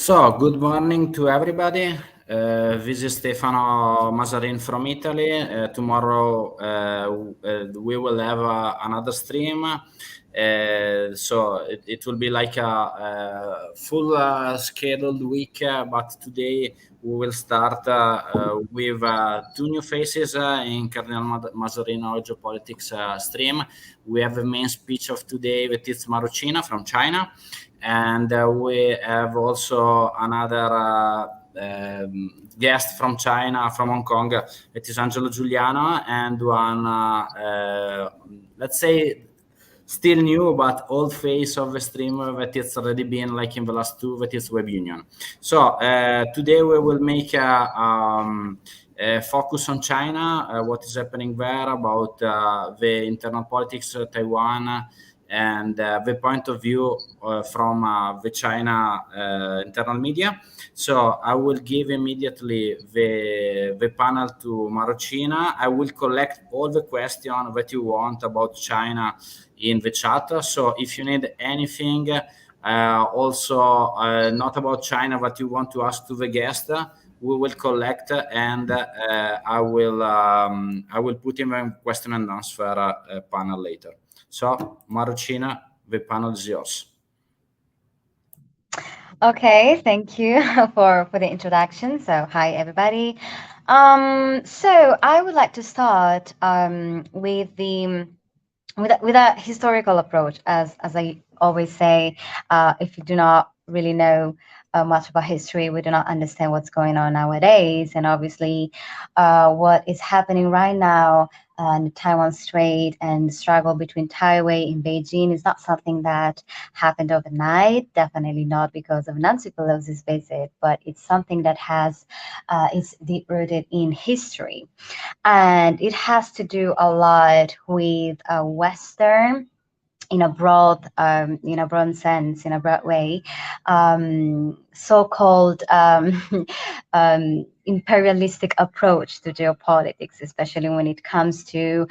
So, good morning to everybody. This is Stefano Mazarin from Italy. Tomorrow we will have another stream. So it will be like a full scheduled week, but today we will start with two new faces in Cardinal Mazarino Geopolitics stream. We have a main speech of today that is Marocina from China. And we have also another guest from China, from Hong Kong. It is Angelo Giuliano, and one, let's say, still new but old face of the stream that it's already been like in the last two, that is Web Union. So today we will make a focus on China, what is happening there, about the internal politics of Taiwan, and the point of view from the China internal media. So I will give immediately the panel to Marocina. I will collect all the questions that you want about China in the chat. So if you need anything, also not about China, that you want to ask to the guest, we will collect, and I will put in a question and answer panel later. So, Marocina, the panel is yours. Okay, thank you for the introduction. So, hi everybody. So I would like to start with a historical approach, as I always say. If you do not really know much about history, we do not understand what's going on nowadays, and obviously what is happening right now in the Taiwan Strait and the struggle between Taiwan and Beijing is not something that happened overnight. Definitely not because of Nancy Pelosi's visit, but it's something that is deep rooted in history, and it has to do a lot with Western, in a broad sense, in a broad way, so-called imperialistic approach to geopolitics, especially when it comes to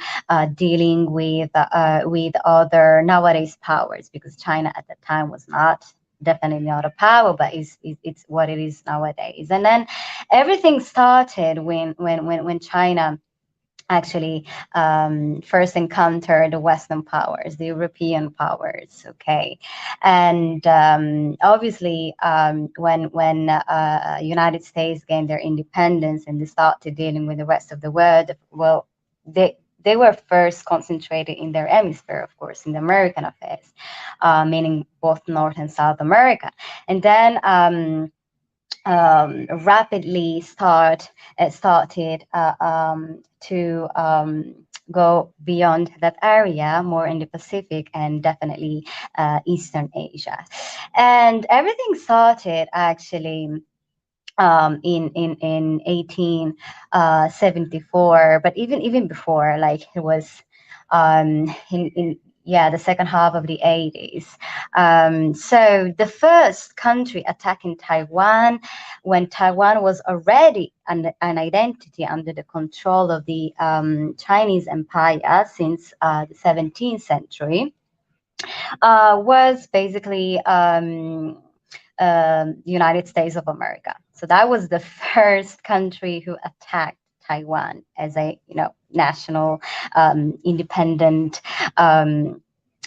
dealing with other nowadays powers, because China at the time was definitely not a power, but it's what it is nowadays. And then everything started when China actually first encountered the Western powers, the European powers. Okay, and obviously when United States gained their independence and they started dealing with the rest of the world, well, they were first concentrated in their hemisphere, of course, in the American affairs, meaning both North and South America, and then rapidly started to go beyond that area, more in the Pacific and definitely Eastern Asia. And everything started actually in 1874, but even before, like it was in the second half of the 80s. So the first country attacking Taiwan, when Taiwan was already an identity under the control of the Chinese Empire since the 17th century, was basically the United States of America. So that was the first country who attacked Taiwan as a national independent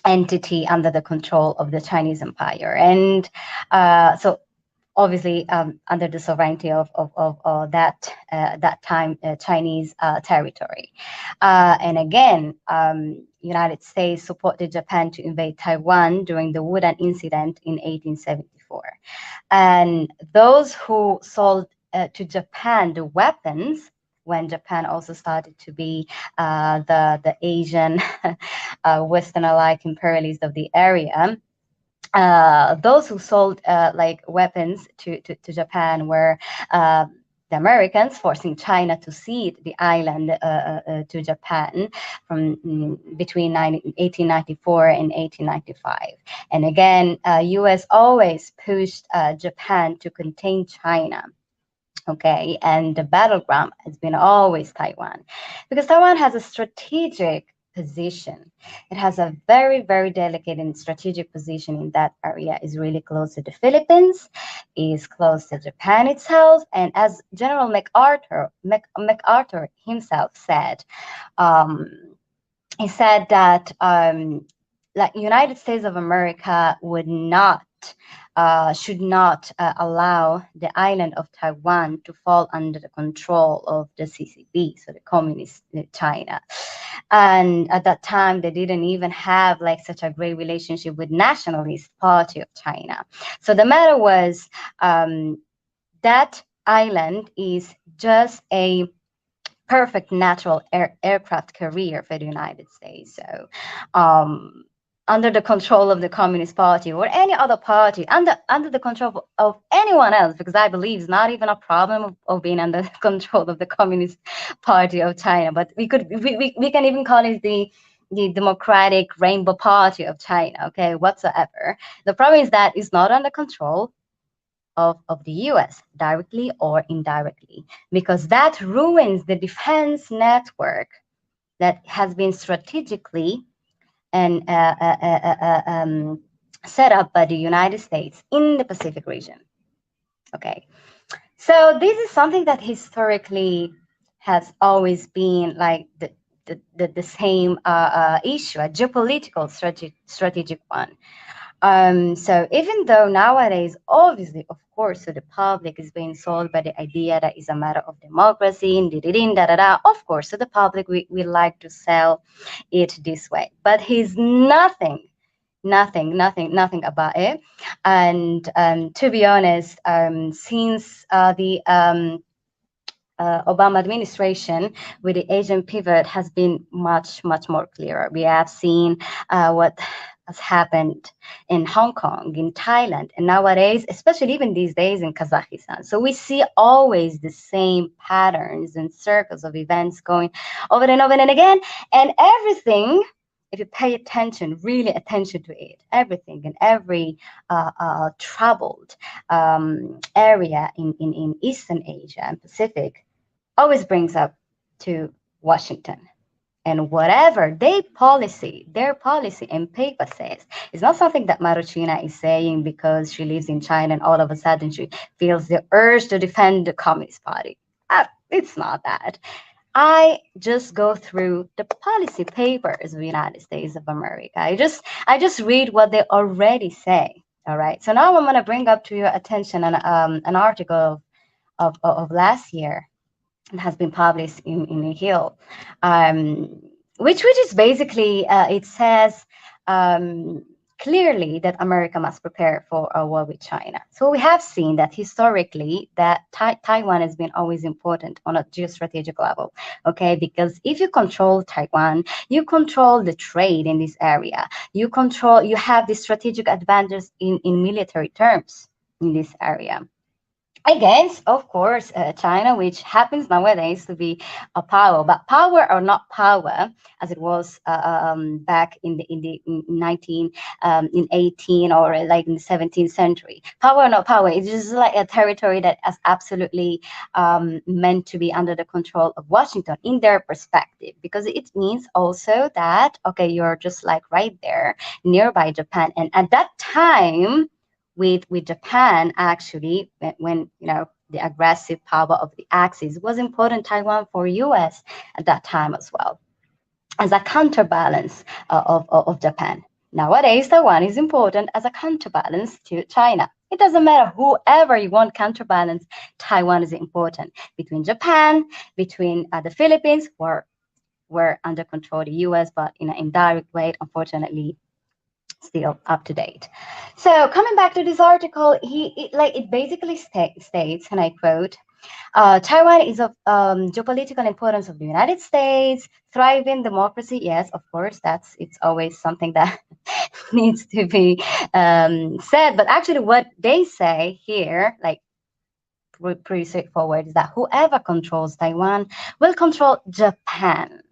entity under the control of the Chinese Empire. And so obviously under the sovereignty of that time Chinese territory. And again, United States supported Japan to invade Taiwan during the Wuhan incident in 1874. And those who sold to Japan the weapons, when Japan also started to be the Asian Western-alike imperialist of the area, those who sold like weapons to Japan were the Americans, forcing China to cede the island to Japan from between 1894 and 1895. And again, U.S. always pushed Japan to contain China. Okay, and the battleground has been always Taiwan, because Taiwan has a strategic position. It has a very, very delicate and strategic position in that area. Is really close to the Philippines, is close to Japan itself, and as General MacArthur himself said, um, he said that like United States of America should not allow the island of Taiwan to fall under the control of the CCP, so the Communist China. And at that time, they didn't even have like such a great relationship with Nationalist Party of China. So the matter was that island is just a perfect natural aircraft carrier for the United States. So under the control of the Communist Party or any other party, under the control of anyone else, because I believe it's not even a problem of being under the control of the Communist Party of China, but we can even call it the Democratic Rainbow Party of China, okay, whatsoever. The problem is that it's not under control of the US directly or indirectly, because that ruins the defense network that has been strategically and set up by the United States in the Pacific region. Okay, so this is something that historically has always been like the same issue, a geopolitical strategic one. So even though nowadays, obviously, of course, so the public is being sold by the idea that it's a matter of democracy, of course, so the public, we like to sell it this way. But he's nothing about it. And to be honest, since the Obama administration with the Asian pivot has been much more clearer. We have seen what has happened in Hong Kong, in Thailand, and nowadays, especially even these days in Kazakhstan. So we see always the same patterns and circles of events going over and over and again, and everything, if you pay attention, really attention to it, everything in every troubled area in Eastern Asia and Pacific always brings up to Washington. And whatever their policy and paper says, it's not something that Marocina is saying because she lives in China and all of a sudden she feels the urge to defend the Communist Party. It's not that. I just go through the policy papers of the United States of America. I just read what they already say. All right. So now I'm going to bring up to your attention an article of last year. It has been published in the Hill, which is basically it says clearly that America must prepare for a war with China. So we have seen that historically that Taiwan has been always important on a geostrategic level, okay? Because if you control Taiwan, you control the trade in this area. You have the strategic advantage in military terms in this area. Against, of course, China, which happens nowadays to be a power, but power or not power, as it was back in 18 or like in the 17th century. Power or not power, it's just like a territory that is absolutely meant to be under the control of Washington in their perspective, because it means also that, okay, you're just like right there nearby Japan. And at that time, with Japan, actually, when the aggressive power of the Axis was important Taiwan for US at that time as well, as a counterbalance of Japan. Nowadays, Taiwan is important as a counterbalance to China. It doesn't matter whoever you want counterbalance, Taiwan is important. Between Japan, between the Philippines, were under control of the US, but in an indirect way, unfortunately, still up to date. So coming back to this article, it basically states, and I quote, Taiwan is of geopolitical importance of the United States, thriving democracy. Yes, of course, it's always something that needs to be said. But actually what they say here, like pretty straightforward, is that whoever controls Taiwan will control Japan.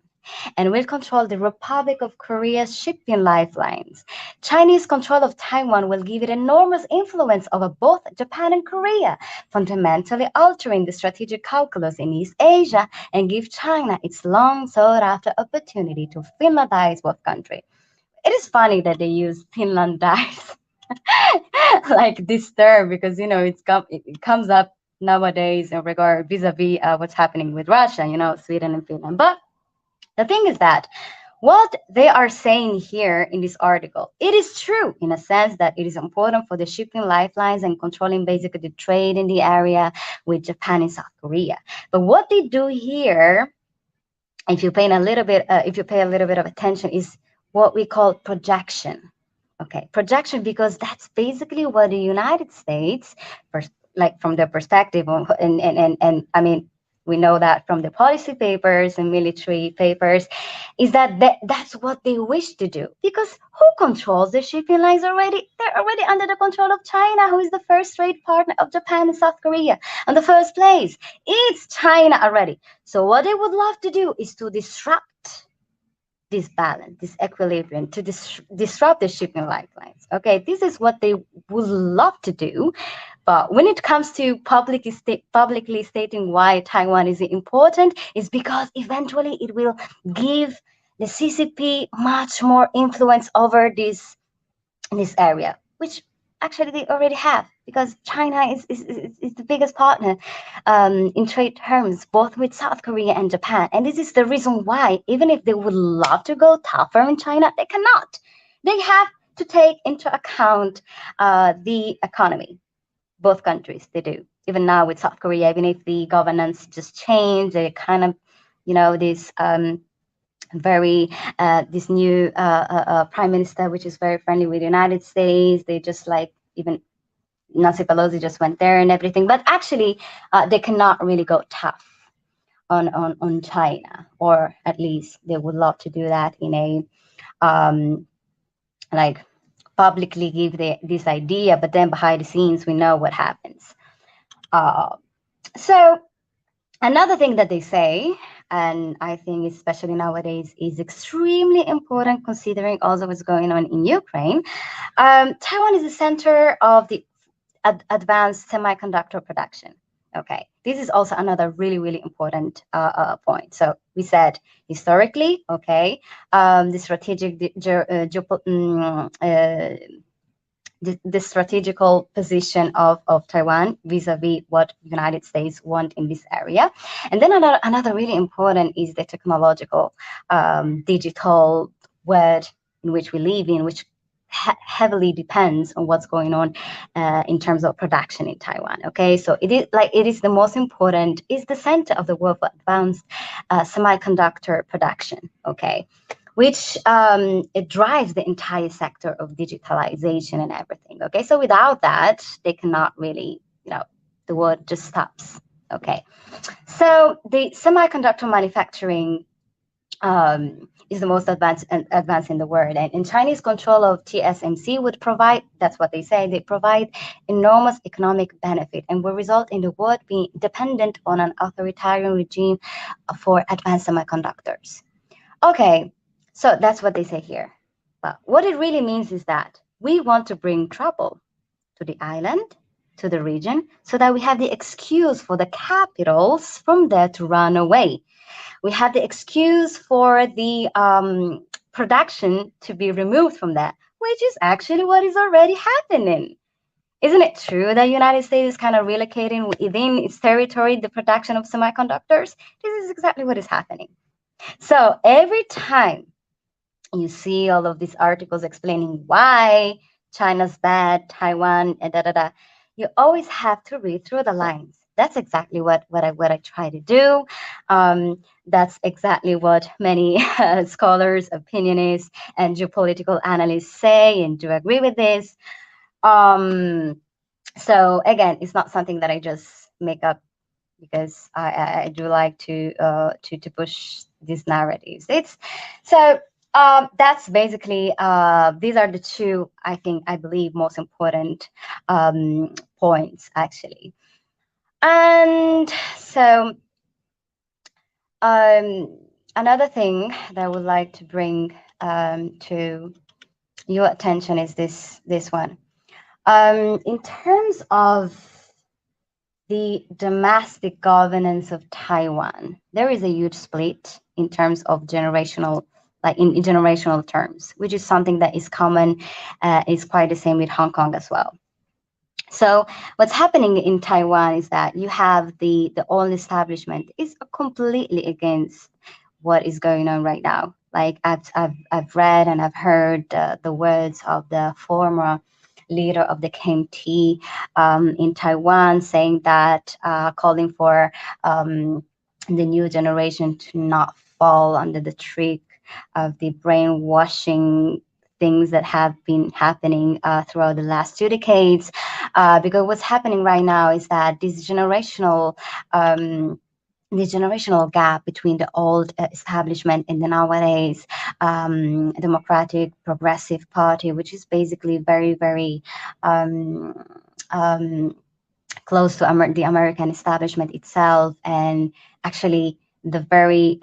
and will control the Republic of Korea's shipping lifelines. Chinese control of Taiwan will give it enormous influence over both Japan and Korea, fundamentally altering the strategic calculus in East Asia and give China its long sought after opportunity to Finlandize both countries. It is funny that they use Finlandize like this term because it comes up nowadays in regard vis-a-vis what's happening with Russia, Sweden and Finland. But the thing is that what they are saying here in this article, it is true in a sense that it is important for the shipping lifelines and controlling basically the trade in the area with Japan and South Korea. But what they do here, if you pay a little bit of attention, is what we call projection. Okay, projection, because that's basically what the United States, like from their perspective, and I mean, we know that from the policy papers and military papers, is that's what they wish to do. Because who controls the shipping lines already? They're already under the control of China, who is the first trade partner of Japan and South Korea in the first place. It's China already. So what they would love to do is to disrupt this balance, this equilibrium, to disrupt the shipping lifelines. Okay, this is what they would love to do. But when it comes to publicly stating why Taiwan is important, is because eventually it will give the CCP much more influence over this area, which actually they already have, because China is the biggest partner in trade terms, both with South Korea and Japan. And this is the reason why, even if they would love to go tougher in China, they cannot. They have to take into account the economy. Both countries, they do. Even now with South Korea, even if the governance just changed, they kind of, this this new prime minister, which is very friendly with the United States. They just like, even Nancy Pelosi just went there and everything. But actually, they cannot really go tough on China, or at least they would love to do that in a like publicly give this idea, but then behind the scenes we know what happens. So another thing that they say, and I think especially nowadays is extremely important considering also what's going on in Ukraine, Taiwan is the center of the advanced semiconductor production. Okay, this is also another really, really important point. So we said historically, okay, the strategic the strategical position of Taiwan vis-a-vis what United States want in this area. And then another really important is the technological digital world in which we live in, which heavily depends on what's going on in terms of production in Taiwan. Okay, so it is the most important, is the center of the world for advanced semiconductor production. Okay, which it drives the entire sector of digitalization and everything. Okay, so without that, they cannot really, the world just stops. Okay, so the semiconductor manufacturing is the most advanced in the world, and Chinese control of TSMC would provide, that's what they say, they provide enormous economic benefit and will result in the world being dependent on an authoritarian regime for advanced semiconductors. Okay, so that's what they say here. But what it really means is that we want to bring trouble to the island, to the region, so that we have the excuse for the capitals from there to run away. We have the excuse for the production to be removed from that, which is actually what is already happening. Isn't it true that the United States is kind of relocating within its territory the production of semiconductors? This is exactly what is happening. So every time you see all of these articles explaining why China's bad, Taiwan, and you always have to read through the lines. That's exactly what I try to do. That's exactly what many scholars, opinionists, and geopolitical analysts say and do agree with this. So again, it's not something that I just make up, because I do like to push these narratives. That's basically these are the two I believe most important points actually. And so Another thing that I would like to bring to your attention is this one. In terms of the domestic governance of Taiwan, there is a huge split in terms of generational, like in generational terms, which is something that is common, is quite the same with Hong Kong as well. So what's happening in Taiwan is that you have the old establishment is completely against what is going on right now. Like I've read and I've heard the words of the former leader of the KMT in Taiwan saying that calling for the new generation to not fall under the trick of the brainwashing things that have been happening throughout the last 2 decades. Because what's happening right now is that the generational gap between the old establishment and the nowadays democratic progressive party, which is basically very, very um, close to the American establishment itself, and actually the very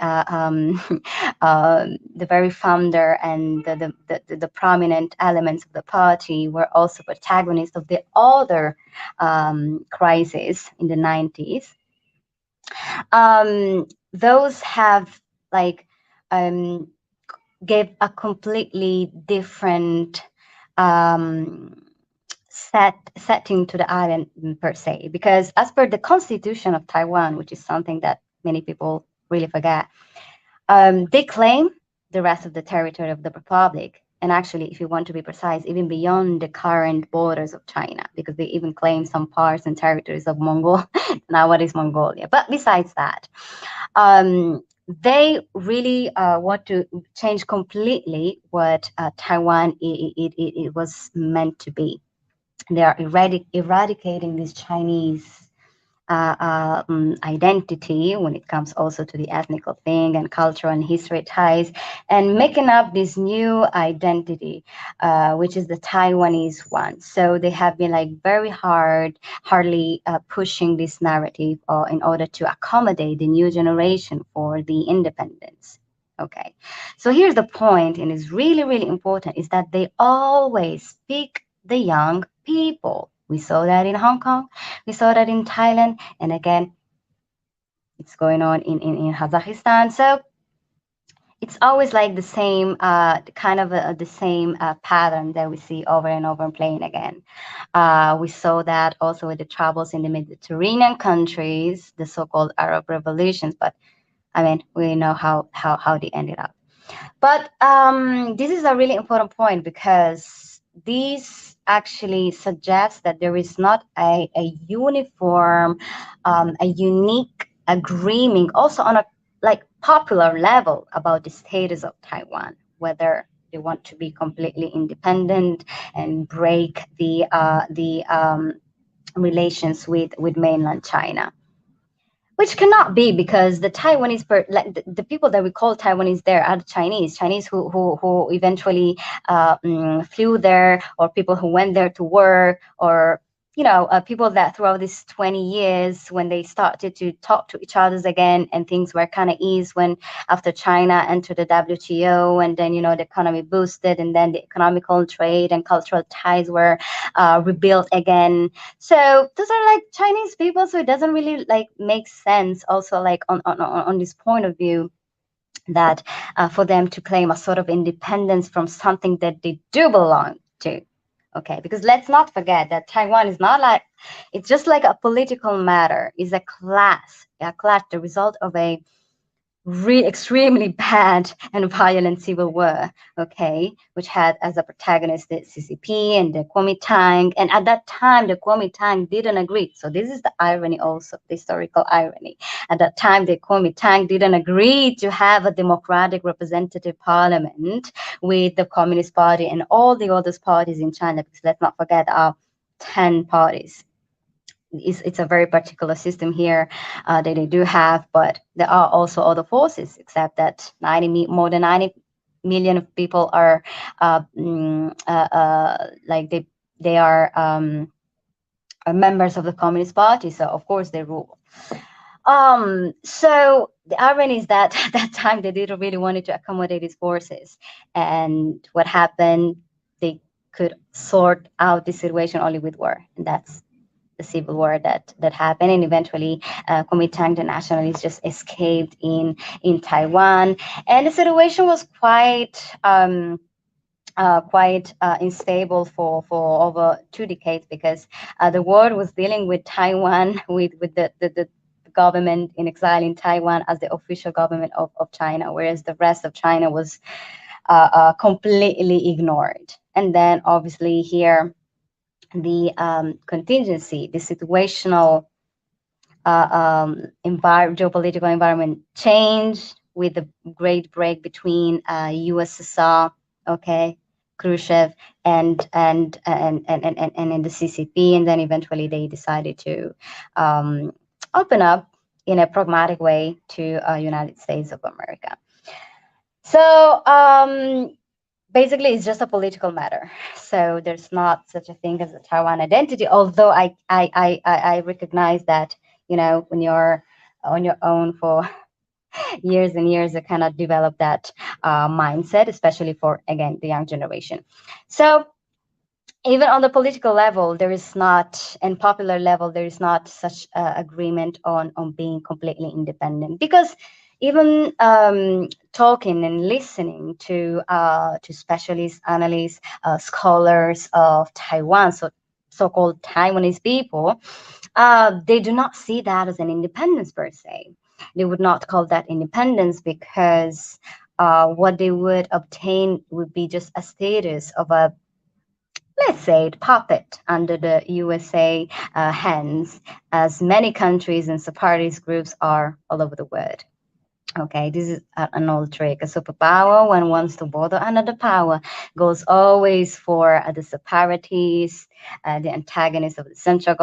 founder and the prominent elements of the party were also protagonists of the other crisis in the 90s. Those have like gave a completely different setting to the island per se, because as per the constitution of Taiwan, which is something that many people really forget, they claim the rest of the territory of the republic, and actually, if you want to be precise, even beyond the current borders of China, because they even claim some parts and territories of Mongolia, nowadays Mongolia. But besides that, they really want to change completely what Taiwan it was meant to be. They are eradicating this Chinese identity when it comes also to the ethnical thing and cultural and history ties, and making up this new identity, which is the Taiwanese one. So they have been like very hardly pushing this narrative in order to accommodate the new generation for the independence. Okay, so here's the point, and it's really, really important, is that they always pick the young people. We saw that in Hong Kong, we saw that in Thailand, and again, it's going on in Kazakhstan. So it's always like the same kind of the same pattern that we see over and over and playing again. We saw that also with the troubles in the Mediterranean countries, the so-called Arab revolutions, but I mean, we know how they ended up. But this is a really important point, because these actually suggest that there is not a uniform, a unique agreement also on a like popular level about the status of Taiwan, whether they want to be completely independent and break the relations with mainland China, which cannot be, because the Taiwanese, the people that we call Taiwanese there are the Chinese who eventually flew there, or people who went there to work, or people that throughout these 20 years, when they started to talk to each other again, and things were kind of eased when after China entered the WTO, and then the economy boosted, and then the economical trade and cultural ties were rebuilt again. So those are like Chinese people, so it doesn't really like make sense also like on this point of view, that for them to claim a sort of independence from something that they do belong to. Okay, because let's not forget that Taiwan is not like, it's just like a political matter, is a class, the result of a extremely bad and violent civil war, okay, which had as a protagonist the CCP and the Kuomintang. And at that time, the Kuomintang didn't agree. So this is the irony also, the historical irony. At that time, the Kuomintang didn't agree to have a democratic representative parliament with the Communist Party and all the other parties in China, because let's not forget there are 10 parties. It's a very particular system here that they do have, but there are also other forces, except that more than 90 million of people are like they are members of the Communist Party, so of course they rule. So the irony is that at that time they didn't really wanted to accommodate these forces, and what happened? They could sort out the situation only with war, and that's the civil war that happened. And eventually, Kuomintang, the nationalists, just escaped in Taiwan, and the situation was quite unstable for over 2 decades, because the world was dealing with Taiwan, with the government in exile in Taiwan as the official government of China, whereas the rest of China was completely ignored. And then obviously here, the contingency, the situational geopolitical environment changed with the great break between USSR, okay, Khrushchev, and the CCP, and then eventually they decided to open up in a pragmatic way to United States of America. So basically, it's just a political matter. So there's not such a thing as a Taiwan identity, although I recognize that, when you're on your own for years and years, you cannot develop that mindset, especially for, again, the young generation. So even on the political level, there is not, and popular level, there is not such agreement on being completely independent, because even talking and listening to specialists, analysts, scholars of Taiwan, so-called Taiwanese people, they do not see that as an independence per se. They would not call that independence, because what they would obtain would be just a status of a, let's say, puppet under the USA hands, as many countries and separatist groups are all over the world. Okay, this is an old trick. A superpower, when wants to bother another power, goes always for the separatists, the antagonists of the central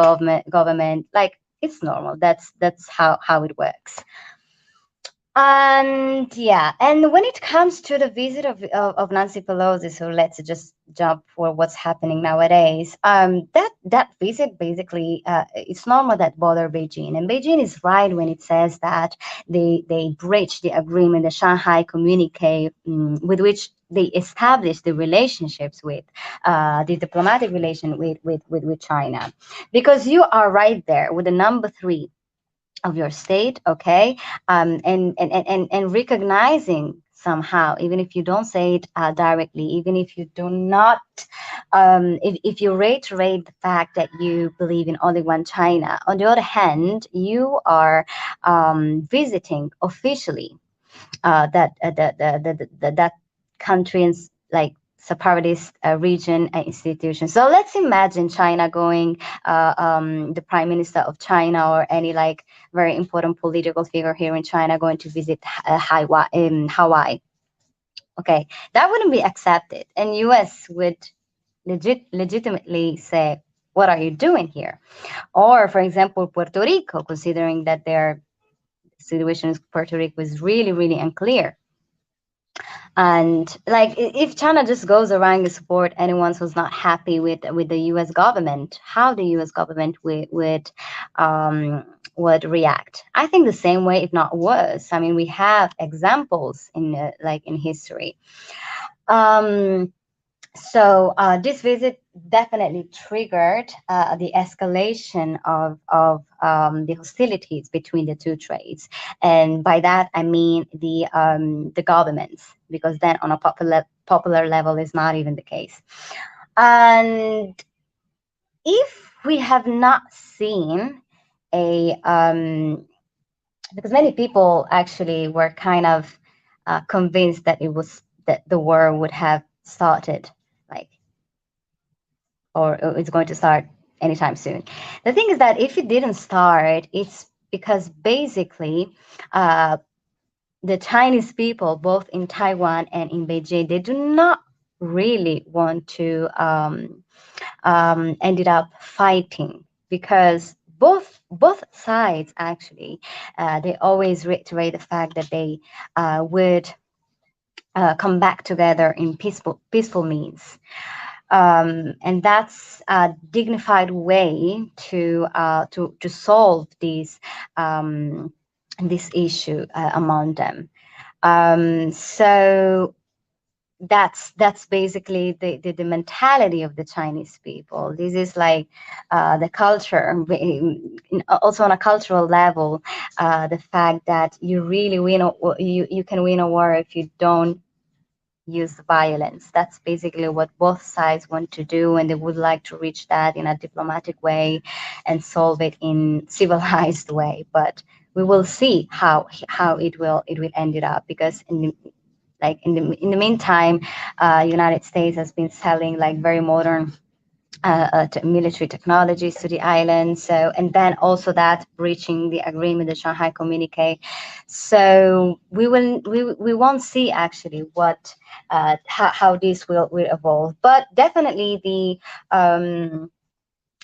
government. Like, it's normal. That's how it works. And yeah, and when it comes to the visit of Nancy Pelosi, so let's just jump for what's happening nowadays. That visit, basically, it's normal that bother Beijing, and Beijing is right when it says that they breached the agreement, the Shanghai Communique, with which they established the relationships with the diplomatic relation with China, because you are right there with the number 3 of your state, okay, and recognizing somehow, even if you don't say it directly, even if you do not, if you reiterate the fact that you believe in only one China. On the other hand, you are visiting officially that country's, like, separatist region and institution. So let's imagine China going, the prime minister of China, or any, like, very important political figure here in China, going to visit Hawaii. Okay, that wouldn't be accepted, and US would legitimately say, what are you doing here? Or, for example, Puerto Rico, considering that their situation in Puerto Rico is really, really unclear. And, like, if China just goes around to support anyone who's not happy with the U.S. government, how the U.S. government would react? I think the same way, if not worse. I mean, we have examples in history. So this visit definitely triggered the escalation of the hostilities between the two trades, and by that I mean the governments, because then on a popular level is not even the case. And if we have not seen a because many people actually were kind of convinced that the war would have started, or it's going to start anytime soon. The thing is that if it didn't start, it's because basically the Chinese people, both in Taiwan and in Beijing, they do not really want to ended up fighting, because both sides actually they always reiterate the fact that they would come back together in peaceful means. And that's a dignified way to solve these this issue among them. So that's basically the mentality of the Chinese people. This is like the culture, also on a cultural level, the fact that you really you can win a war if you don't use violence. That's basically what both sides want to do, and they would like to reach that in a diplomatic way and solve it in civilized way. But we will see how it will end it up, because in the meantime, United States has been selling like very modern military technologies to the island. So, and then also that breaching the agreement, the Shanghai Communique. So we won't see actually what how this will evolve, but definitely the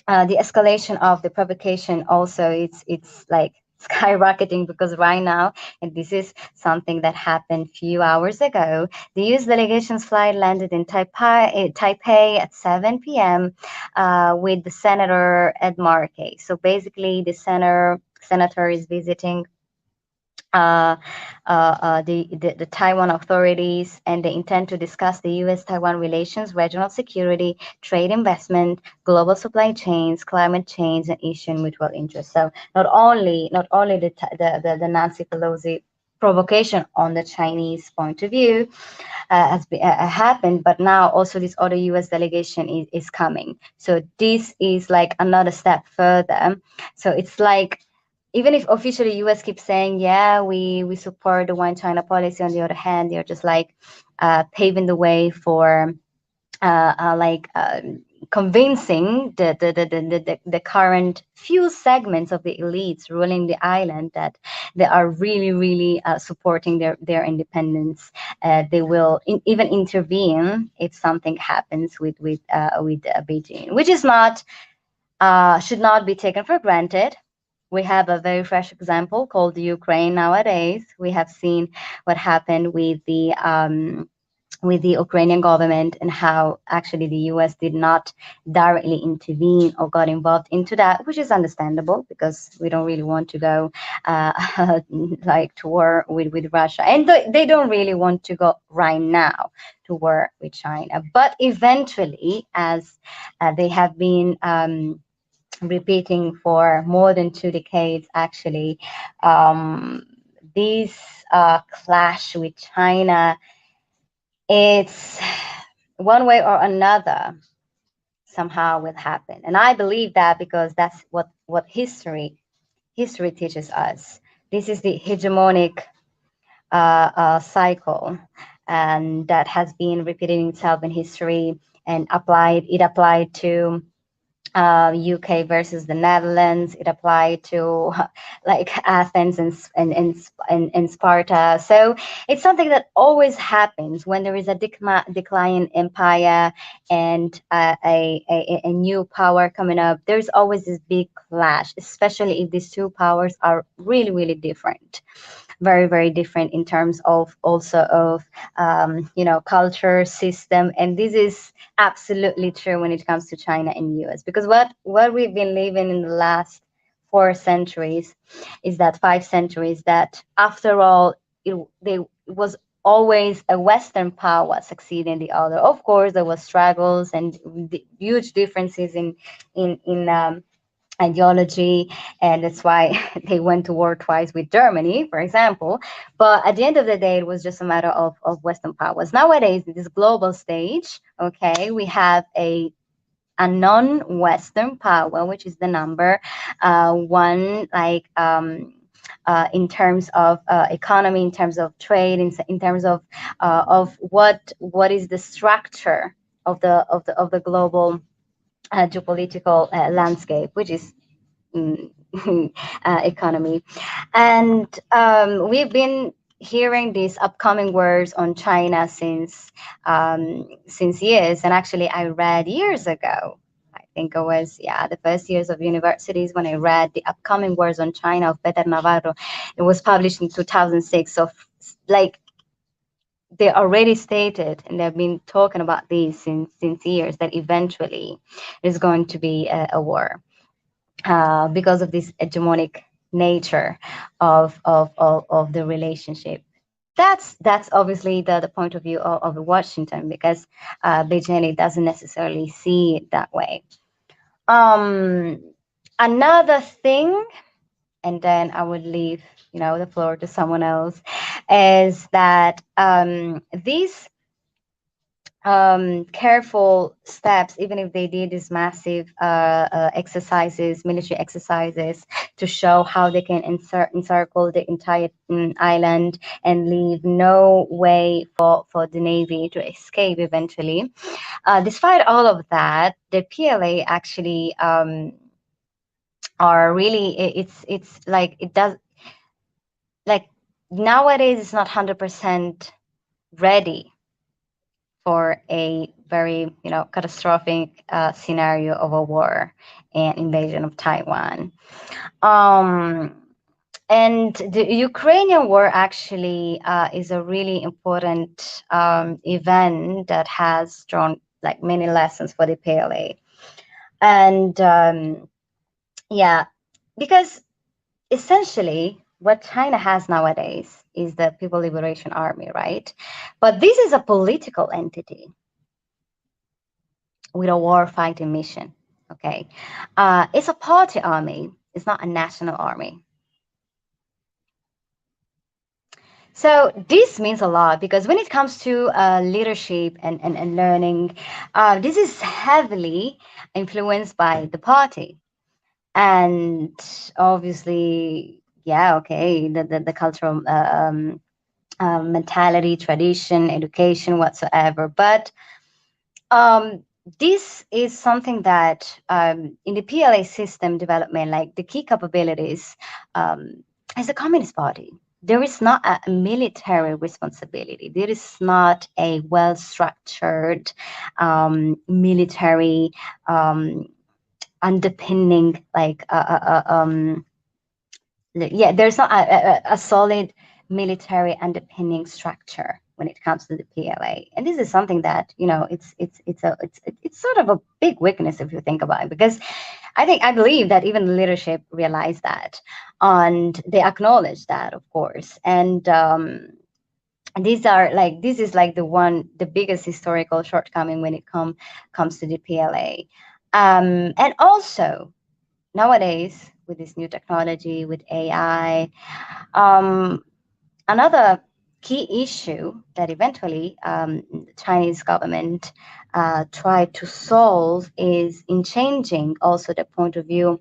escalation of the provocation also, it's like skyrocketing, because right now, and this is something that happened few hours ago, the U.S. delegation's flight landed in Taipei at 7 p.m. With the Senator Ed Markey. So basically, the senator is visiting the Taiwan authorities, and they intend to discuss the U.S.-Taiwan relations, regional security, trade, investment, global supply chains, climate change, and Asian mutual interests. So not only the Nancy Pelosi provocation on the Chinese point of view has happened, but now also this other U.S. delegation is coming. So this is like another step further. So it's like, even if officially U.S. keeps saying, yeah, we support the one China policy, on the other hand, they're just like paving the way for convincing the current few segments of the elites ruling the island that they are really supporting their independence. They will even intervene if something happens with Beijing, which is not should not be taken for granted. We have a very fresh example called Ukraine nowadays. We have seen what happened with the Ukrainian government, and how actually the U.S. did not directly intervene or got involved into that, which is understandable, because we don't really want to go like to war with Russia, and they don't really want to go right now to war with China. But eventually, as they have been repeating for more than 2 decades, actually, this clash with China, it's one way or another somehow will happen. And I believe that, because that's what history teaches us. This is the hegemonic cycle, and that has been repeating itself in history, and applied to UK versus the Netherlands. It applied to like Athens and Sparta. So it's something that always happens when there is a decline empire and a new power coming up. There's always this big clash, especially if these two powers are really different, very different in terms of also of culture, system. And this is absolutely true when it comes to China and US, because what we've been living in the last 4 centuries is that 5 centuries, that after all, it was always a Western power succeeding the other. Of course, there was struggles and huge differences in ideology, and that's why they went to war twice with Germany, for example. But at the end of the day, it was just a matter of Western powers. Nowadays, in this global stage, okay, we have a non-Western power, which is the number one, like in terms of economy, in terms of trade, in terms of what is the structure of the global geopolitical landscape, which is economy. And we've been hearing these upcoming wars on China since years. And actually, I read years ago, I think it was, the first years of universities, when I read The Upcoming Wars on China of Peter Navarro. It was published in 2006. So like, they already stated, and they've been talking about this since years, that eventually there's going to be a war because of this hegemonic nature of the relationship. That's obviously the point of view of Washington, because Beijing, it doesn't necessarily see it that way. Another thing, and then I would leave, the floor to someone else, is that these careful steps, even if they did these massive exercises, military exercises, to show how they can encircle the entire island and leave no way for the Navy to escape eventually. Despite all of that, the PLA actually are really, it's like, it does, like, nowadays it's not 100% ready for a very, catastrophic scenario of a war and invasion of Taiwan. And the Ukrainian war actually is a really important event that has drawn like many lessons for the PLA. And yeah, because essentially what China has nowadays is the People Liberation Army, right? But this is a political entity with a war fighting mission, okay? It's a party army, it's not a national army. So this means a lot, because when it comes to leadership and learning, this is heavily influenced by the party. And obviously, yeah, okay, the cultural mentality, tradition, education, whatsoever. But this is something that in the PLA system development, like the key capabilities, is the Communist Party. There is not a military responsibility. There is not a well-structured military underpinning, like yeah, there's not a solid military underpinning structure when it comes to the PLA, and this is something that it's sort of a big weakness if you think about it, because I believe that even the leadership realized that, and they acknowledge that, of course, and this is like the biggest historical shortcoming when it comes to the PLA, and also nowadays with this new technology, with AI, another key issue that eventually the Chinese government tried to solve is in changing also the point of view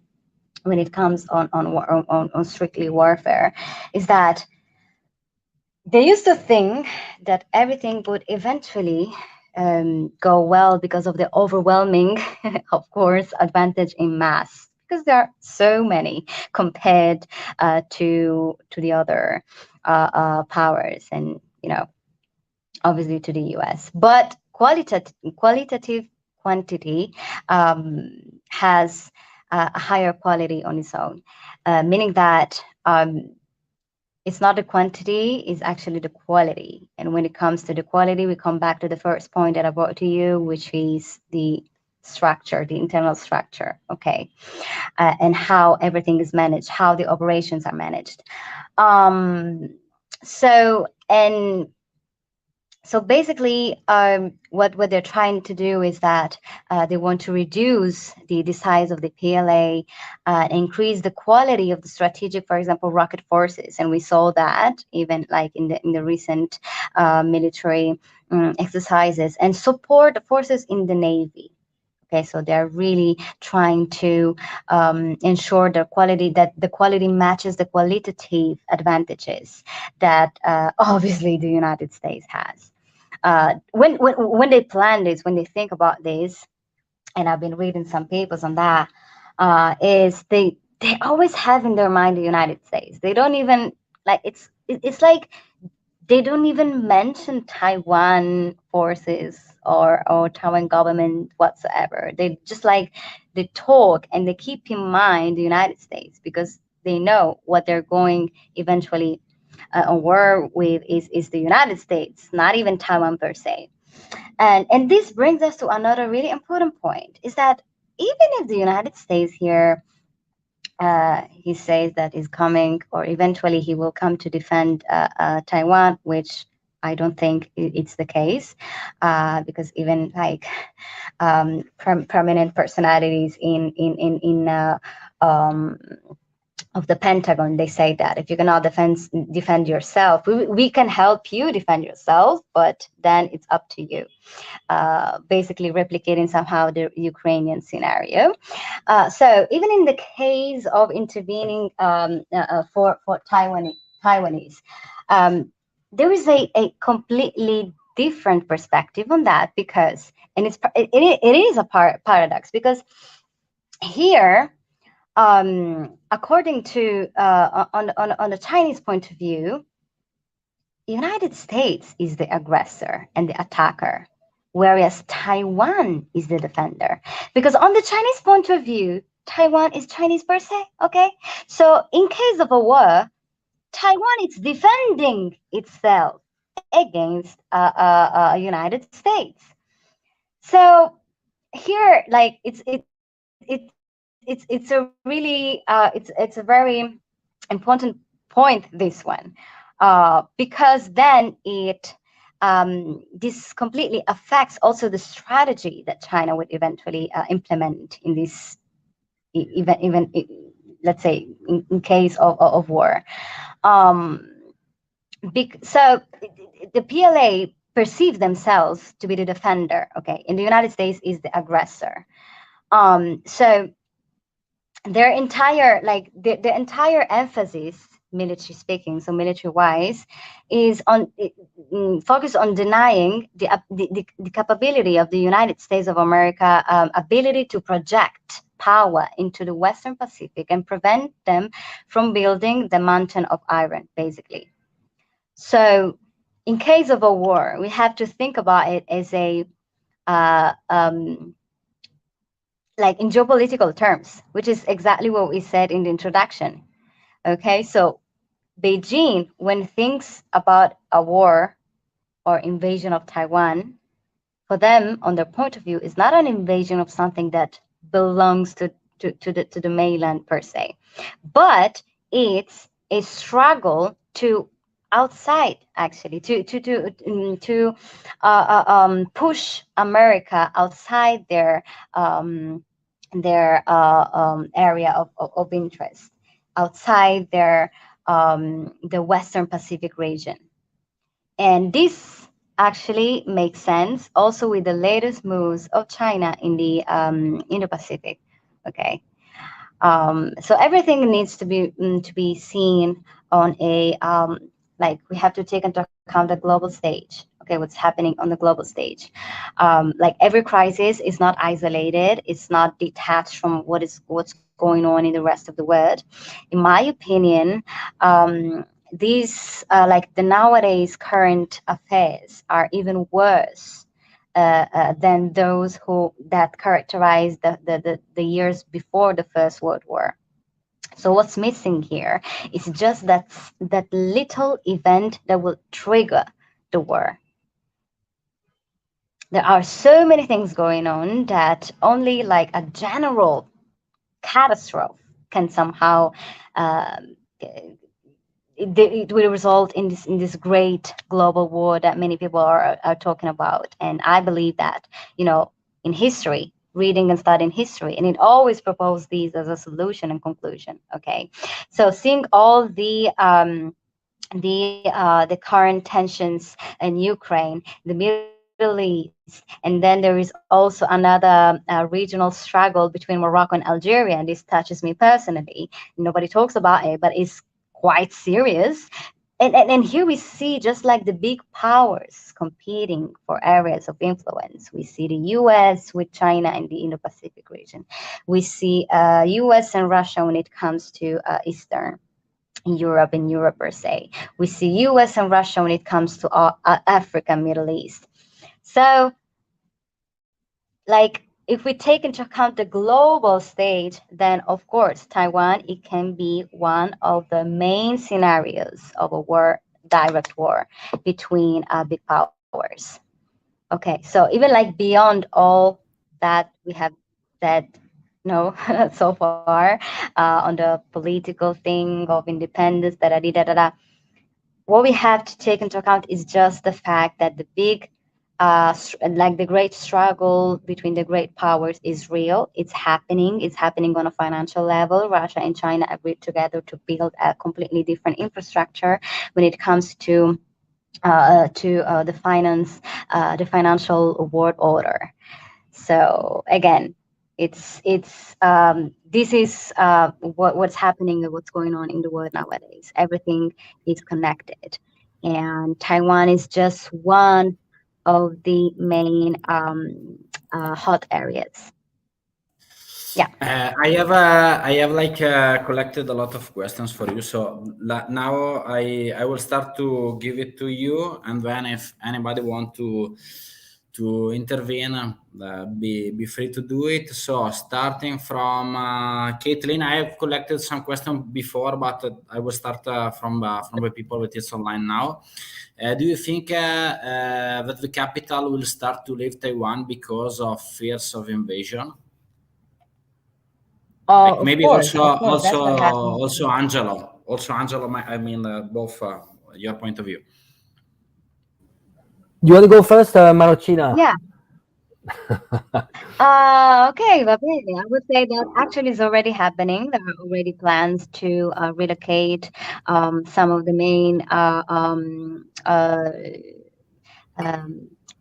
when it comes on strictly warfare, is that they used to think that everything would eventually go well because of the overwhelming, of course, advantage in mass, because there are so many compared to the other powers, and obviously to the US. But qualitative quantity has a higher quality on its own, meaning that it's not the quantity, it's actually the quality. And when it comes to the quality, we come back to the first point that I brought to you, which is the structure, the internal structure, okay, and how everything is managed, how the operations are managed. So basically, what they're trying to do is that they want to reduce the size of the PLA, increase the quality of the strategic, for example, rocket forces, and we saw that even like in the recent military exercises, and support the forces in the Navy. Okay, so they're really trying to ensure the quality matches the qualitative advantages that obviously the United States has. When they plan this, when they think about this, and I've been reading some papers on that, is they always have in their mind the United States. They don't even like it's like they don't even mention Taiwan forces or Taiwan government whatsoever. They just like they talk and they keep in mind the United States, because they know what they're going eventually on war with is the United States, not even Taiwan per se. And this brings us to another really important point, is that even if the United States here he says that is coming, or eventually he will come to defend Taiwan, which I don't think it's the case, because even like prominent personalities in of the Pentagon, they say that if you cannot defend yourself, we can help you defend yourself, but then it's up to you. Basically replicating somehow the Ukrainian scenario. So even in the case of intervening for Taiwanese, there is a completely different perspective on that, because, and it is a paradox, because here, according to on the Chinese point of view, the United States is the aggressor and the attacker, whereas Taiwan is the defender. Because on the Chinese point of view, Taiwan is Chinese per se, okay? So in case of a war, Taiwan is defending itself against United States. So here, like it's a really it's a very important point, this one, because then it this completely affects also the strategy that China would eventually implement in this even let's say in case of war. So the PLA perceive themselves to be the defender, okay, and the United States is the aggressor. So their entire, like the entire emphasis, military speaking, so military wise, is on focus on denying the capability of the United States of America ability to project power into the Western Pacific and prevent them from building the mountain of iron, basically. So in case of a war, we have to think about it as a like in geopolitical terms, which is exactly what we said in the introduction. Okay, so Beijing, when thinks about a war or invasion of Taiwan, for them, on their point of view, is not an invasion of something that belongs to the mainland per se, but it's a struggle to outside, actually, to push America outside their area of interest, outside their the Western Pacific region. And this actually makes sense also with the latest moves of China in the Indo-Pacific. Okay, so everything needs to be seen on a like we have to take into account the global stage. Okay, what's happening on the global stage. Like every crisis is not isolated. It's not detached from what's going on in the rest of the world. In my opinion, these like the nowadays current affairs are even worse than those that characterized the years before the First World War. So what's missing here is just that little event that will trigger the war. There are so many things going on that only like a general catastrophe can somehow it will result in this great global war that many people are talking about. And I believe that, you know, in history, reading and studying history, and it always proposed these as a solution and conclusion. Okay, so seeing all the current tensions in Ukraine, the Middle East, and then there is also another regional struggle between Morocco and Algeria, and this touches me personally. Nobody talks about it, but it's quite serious. And here we see just like the big powers competing for areas of influence. We see the US with China in the Indo-Pacific region. We see US and Russia when it comes to Eastern Europe and Europe per se. We see US and Russia when it comes to Africa, Middle East. So like if we take into account the global stage, then of course Taiwan, it can be one of the main scenarios of a war, direct war between big powers. Okay, so even like beyond all that we have said no, so far, on the political thing of independence, da da da da da. What we have to take into account is just the fact that the big like the great struggle between the great powers is real. It's happening on a financial level. Russia and China agreed together to build a completely different infrastructure when it comes to the financial world order. So again, this is what's happening and what's going on in the world nowadays. Everything is connected, and Taiwan is just one of the main hot areas. Yeah. I have like collected a lot of questions for you. So now I will start to give it to you, and then if anybody want to intervene, be free to do it. So starting from Caitlin, I have collected some questions before, but I will start from the people that is online now. Do you think that the capital will start to leave Taiwan because of fears of invasion? Like maybe Of course, that's what happened. also Angelo, I mean, both your point of view. You want to go first, Marocina? Yeah. Okay, but really, I would say that actually is already happening. There are already plans to relocate some of the main um,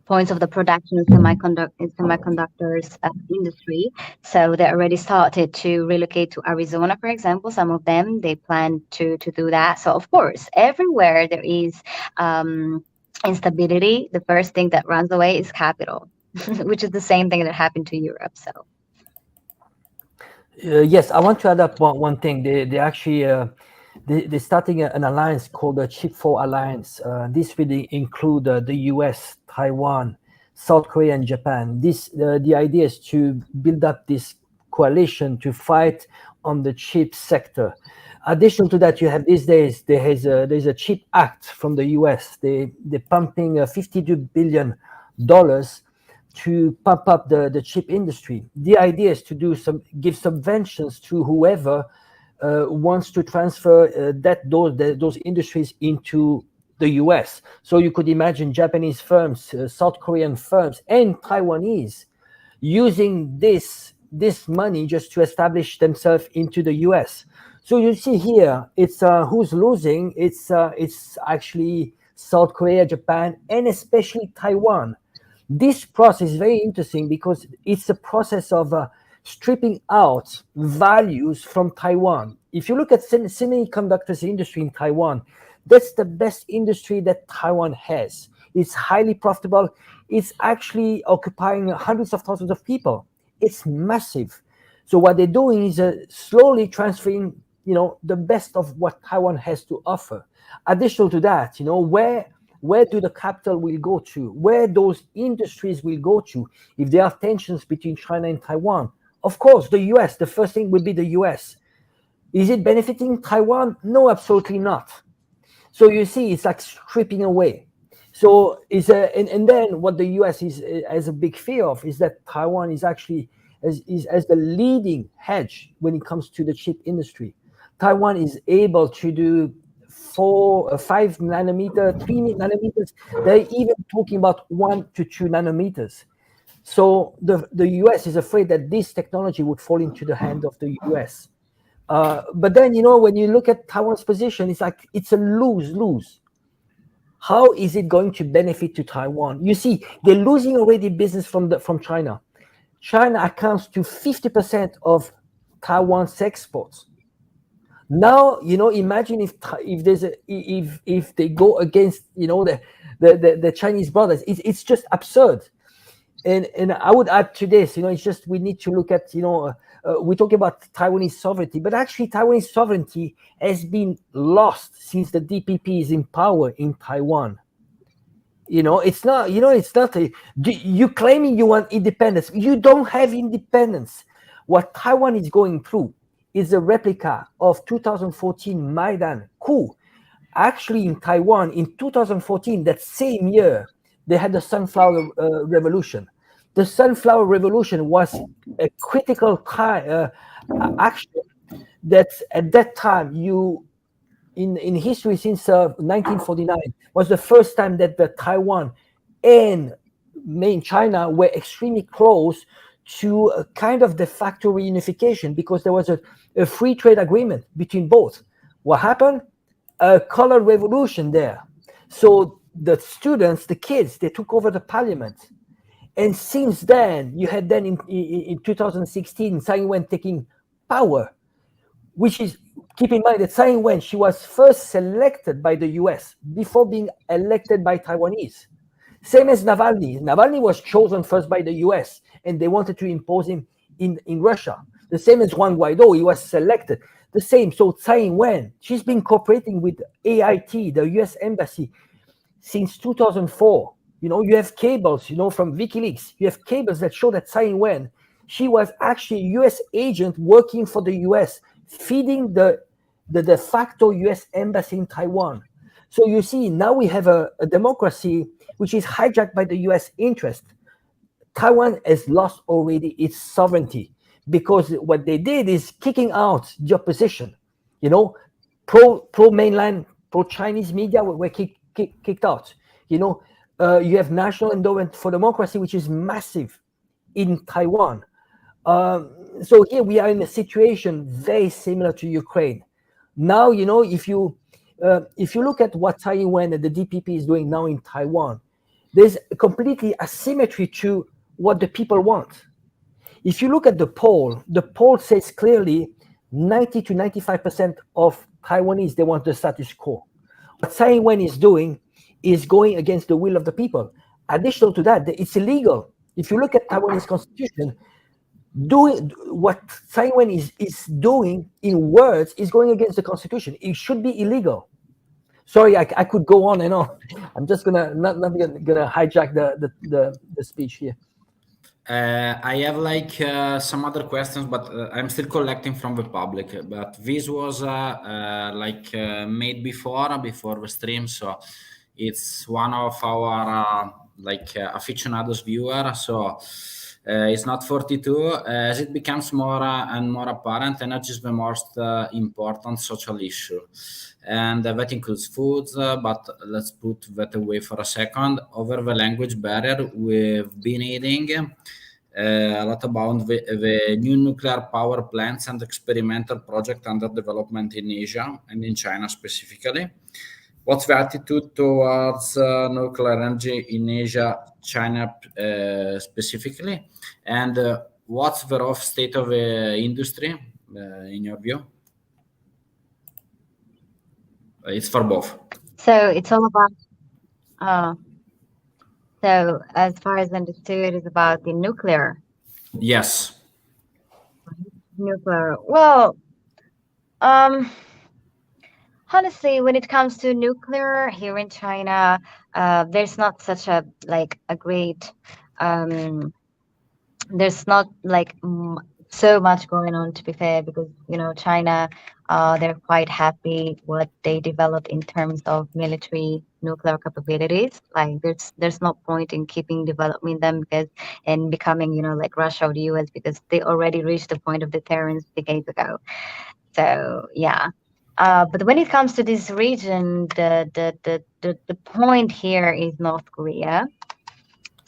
points of the production in semiconductors industry. So they already started to relocate to Arizona, for example. Some of them they plan to do that. So of course, everywhere there is instability, the first thing that runs away is capital, which is the same thing that happened to Europe. So Yes, I want to add up one thing. They actually they're starting an alliance called the Chip 4 Alliance. This really include the US, Taiwan, South Korea, and Japan. The idea is to build up this coalition to fight on the chip sector. Additional to that, you have these days there's a chip act from the US. They're pumping $52 billion to pump up the chip industry. The idea is to give subventions to whoever wants to transfer those industries into the US. So you could imagine Japanese firms, South Korean firms, and Taiwanese using this money just to establish themselves into the US. So you see here, it's who's losing. It's actually South Korea, Japan, and especially Taiwan. This process is very interesting because it's a process of stripping out values from Taiwan. If you look at semiconductors industry in Taiwan, that's the best industry that Taiwan has. It's highly profitable. It's actually occupying hundreds of thousands of people. It's massive. So what they're doing is slowly transferring, the best of what Taiwan has to offer. Additional to that, where do the capital will go to, where those industries will go to if there are tensions between China and Taiwan. Of course, the US, the first thing will be the US. Is it benefiting Taiwan? No, absolutely not. So you see, it's like stripping away. So and then what the US has a big fear of is that Taiwan is actually as the leading hedge when it comes to the chip industry. Taiwan is able to do 5 nanometer, 3 nanometers. They're even talking about 1 to 2 nanometers. So the US is afraid that this technology would fall into the hand of the US. But then, when you look at Taiwan's position, it's like it's a lose-lose. How is it going to benefit to Taiwan? You see, they're losing already business from China. China accounts to 50% of Taiwan's exports. Now, imagine if they go against, the Chinese brothers. It's just absurd. And I would add to this, it's just we need to look at, we talk about Taiwanese sovereignty, but actually Taiwanese sovereignty has been lost since the DPP is in power in Taiwan. It's not, you claiming you want independence. You don't have independence. What Taiwan is going through is a replica of 2014 Maidan coup. Actually, in Taiwan, in 2014, that same year, they had the Sunflower Revolution. The Sunflower Revolution was a critical action that at that time in history since 1949 was the first time that the Taiwan and main China were extremely close to a kind of de facto reunification because there was a free trade agreement between both. What happened? A color revolution there. So the students, the kids, they took over the parliament. And since then, you had then in 2016, Tsai Ing-wen taking power, which is, keep in mind that Tsai Ing-wen, she was first selected by the US before being elected by Taiwanese. Same as Navalny. Navalny was chosen first by the US, and they wanted to impose him in Russia. The same as Juan Guaido, he was selected. The same. So Tsai Ing-wen, she's been cooperating with AIT, the US embassy, since 2004. You have cables, from WikiLeaks. You have cables that show that Tsai Ing-wen, she was actually a US agent working for the US, feeding the de facto US embassy in Taiwan. So you see, now we have a democracy which is hijacked by the US interest. Taiwan has lost already its sovereignty because what they did is kicking out the opposition. Pro-mainland, pro-Chinese media were kicked out. You have National Endowment for Democracy, which is massive in Taiwan. So here we are in a situation very similar to Ukraine. Now, if you look at what Tsai Ing-wen and the DPP is doing now in Taiwan, there's completely asymmetry to what the people want. If you look at the poll says clearly 90 to 95% of Taiwanese, they want the status quo. What Tsai Ing-wen is doing is going against the will of the people. Additional to that, it's illegal. If you look at Taiwanese constitution, doing what Tsai Ing-wen is doing in words is going against the constitution. It should be illegal. Sorry, I could go on and on. I'm just not gonna hijack the speech here. I have some other questions, but I'm still collecting from the public. But this was made before the stream, so it's one of our aficionados viewer. So it's not 42. As it becomes more and more apparent, energy is the most important social issue. And that includes foods, but let's put that away for a second. Over the language barrier, we've been eating a lot about the new nuclear power plants and experimental project under development in Asia and in China specifically. What's the attitude towards nuclear energy in Asia, China specifically? And what's the rough state of the industry in your view? It's for both. So it's all about, so as far as understood, it's about the nuclear. Yes. Nuclear. Well, honestly, when it comes to nuclear here in China, there's not such a great, there's not so much going on, to be fair, because China, they're quite happy what they develop in terms of military nuclear capabilities. There's no point in keeping developing them and becoming Russia or the US, because they already reached the point of deterrence decades ago. So yeah. But when it comes to this region, the point here is North Korea.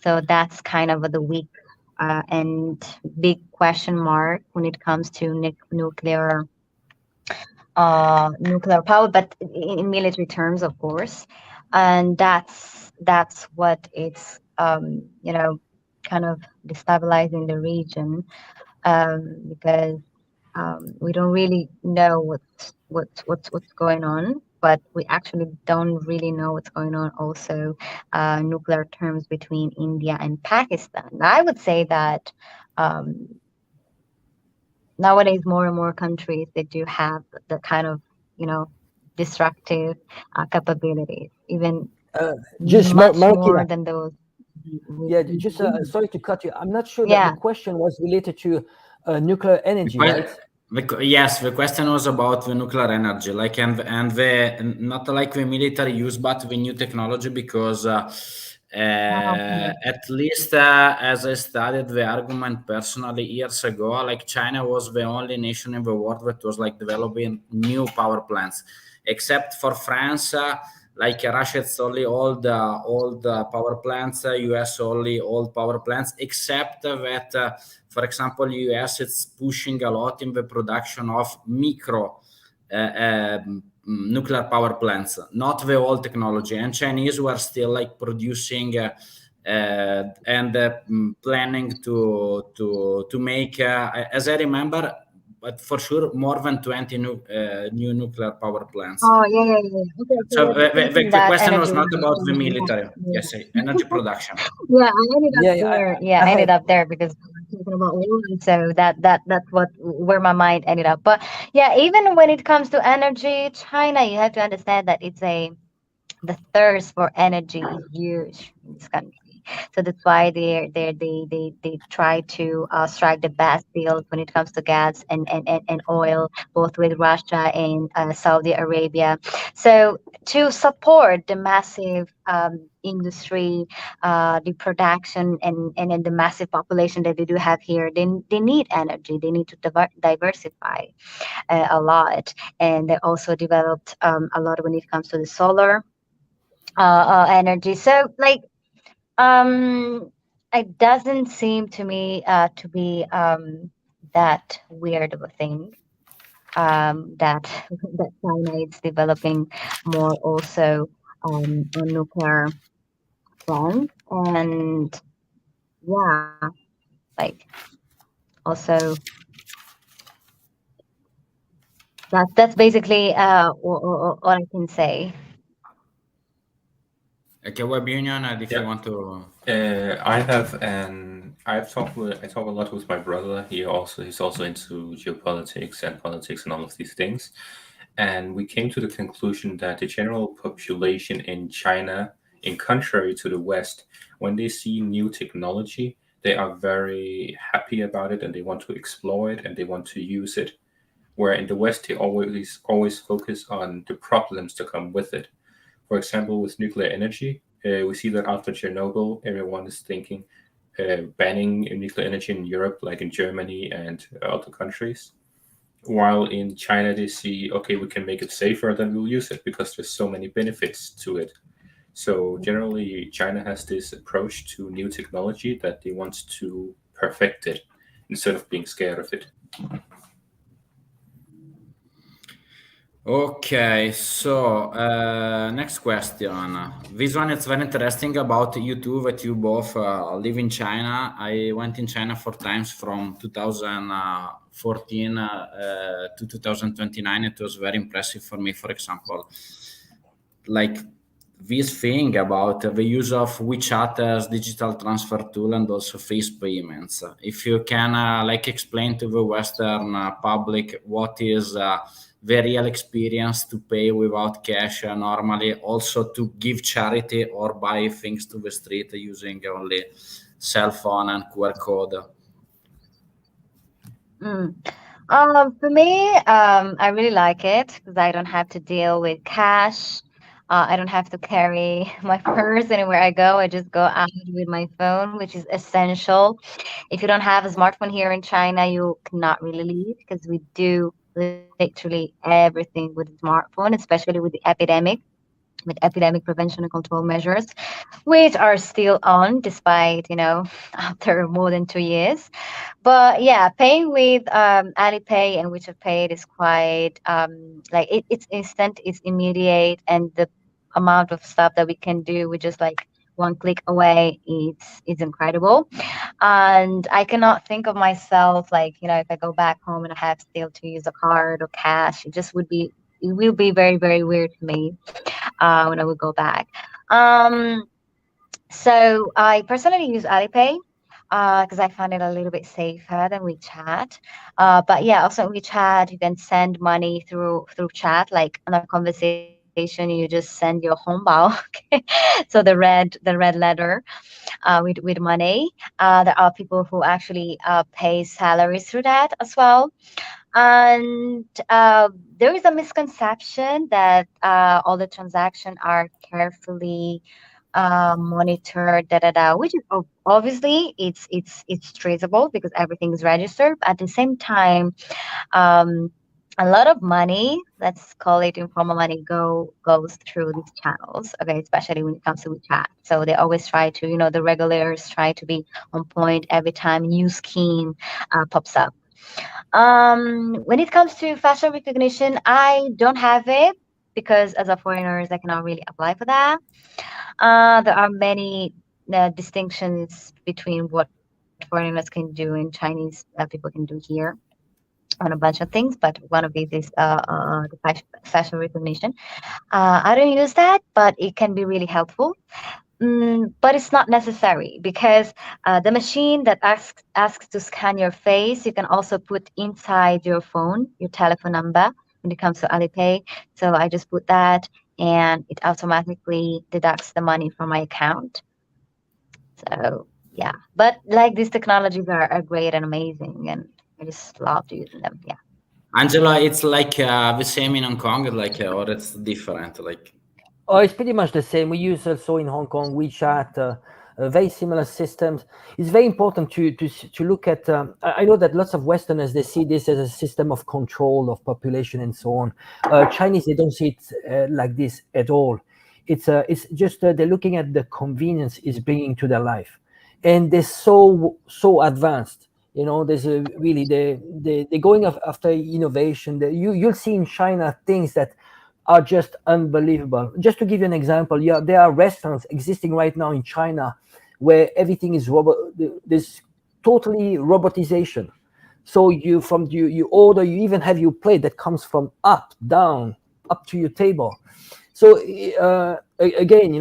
So that's kind of the weak and big question mark when it comes to nuclear power, but in military terms, of course. And that's what it's kind of destabilizing the region, because we don't really know what's going on, but we actually don't really know what's going on also nuclear terms between India and Pakistan. I would say that nowadays more and more countries, they do have the kind of destructive capabilities, even just much Marocina. more than those. Yeah, just sorry to cut you. I'm not sure that the question was related to nuclear energy, right? Yes, the question was about the nuclear energy, and the not like the military use, but the new technology, because At least as I studied the argument personally years ago, like China was the only nation in the world that was like developing new power plants, except for France. Like Russia, it's only old power plants. US only old power plants, except that, for example, US it's pushing a lot in the production of micro nuclear power plants, not the old technology. And Chinese were still like producing and planning to make, as I remember, but for sure more than 20 new nuclear power plants. Oh, yeah. Okay, So the question was not about the production. military. Yes, energy production. Yeah, I ended up Yeah, there. I I ended had up there because we're talking about women, so that's where my mind ended up. But yeah, even when it comes to energy, China, you have to understand that the thirst for energy is huge in this country. So that's why they try to strike the best deals when it comes to gas and oil, both with Russia and Saudi Arabia. So to support the massive industry, the production and the massive population that they do have here, they need energy. They need to diversify a lot, and they also developed a lot when it comes to the solar energy. So like it doesn't seem to me to be that weird of a thing that that China is developing more also on nuclear plants. And yeah, like also that's basically all I can say. Okay, Web Union, if you Yeah. want to. I talk a lot with my brother. He's also into geopolitics and politics and all of these things. And we came to the conclusion that the general population in China, in contrary to the West, when they see new technology, they are very happy about it and they want to explore it and they want to use it. Where in the West, they always focus on the problems that come with it. For example, with nuclear energy, we see that after Chernobyl, everyone is thinking banning nuclear energy in Europe, like in Germany and other countries. While in China, they see, okay, we can make it safer, then we'll use it because there's so many benefits to it. So generally, China has this approach to new technology that they want to perfect it instead of being scared of it. Okay, so next question. This one is very interesting about you two, that you both live in China. I went in China 4 times from 2014 to 2029. It was very impressive for me, for example. Like this thing about the use of WeChat as digital transfer tool and also face payments. If you can like explain to the Western public what is the real experience to pay without cash normally, also to give charity or buy things to the street using only cell phone and QR code. For me, I really like it because I don't have to deal with cash. I don't have to carry my purse anywhere I go. I just go out with my phone, which is essential. If you don't have a smartphone here in China, you cannot really leave because we do literally everything with a smartphone, especially with epidemic prevention and control measures, which are still on despite, after more than 2 years. But yeah, paying with Alipay and WeChat Pay is quite like it's instant, it's immediate, and the amount of stuff that we can do with just like one click away, it's incredible. And I cannot think of myself like, if I go back home and I have still to use a card or cash, it will be very, very weird for me when I would go back. So I personally use Alipay because I found it a little bit safer than WeChat. But yeah, also WeChat, you can send money through chat, like on a conversation, you just send your hongbao, so the red letter with money. There are people who actually pay salaries through that as well. And there is a misconception that all the transactions are carefully monitor, which is obviously it's traceable because everything is registered. At the same time, a lot of money, let's call it informal money, goes through these channels. Okay, especially when it comes to WeChat. So they always try to, the regulators try to be on point every time a new scheme pops up. When it comes to facial recognition, I don't have it because as a foreigner, I cannot really apply for that. There are many distinctions between what foreigners can do and Chinese people can do here on a bunch of things, but one of these is the facial recognition. I don't use that, but it can be really helpful. But it's not necessary because the machine that asks to scan your face, you can also put inside your phone, your telephone number when it comes to Alipay. So I just put that and it automatically deducts the money from my account. So yeah, but like these technologies are great and amazing, and I just love using them. Yeah. Angela, it's like the same in Hong Kong, like, or it's different, like. Oh, it's pretty much the same. We use also in Hong Kong WeChat, very similar systems. It's very important to look at. I know that lots of Westerners, they see this as a system of control of population and so on. Chinese, they don't see it like this at all. It's just they're looking at the convenience it's bringing to their life, and they're so advanced. There's really they're going after innovation. You'll see in China things that are just unbelievable. Just to give you an example, there are restaurants existing right now in China where everything is there's totally robotization. So you order, you even have your plate that comes from up, down, up to your table. So again,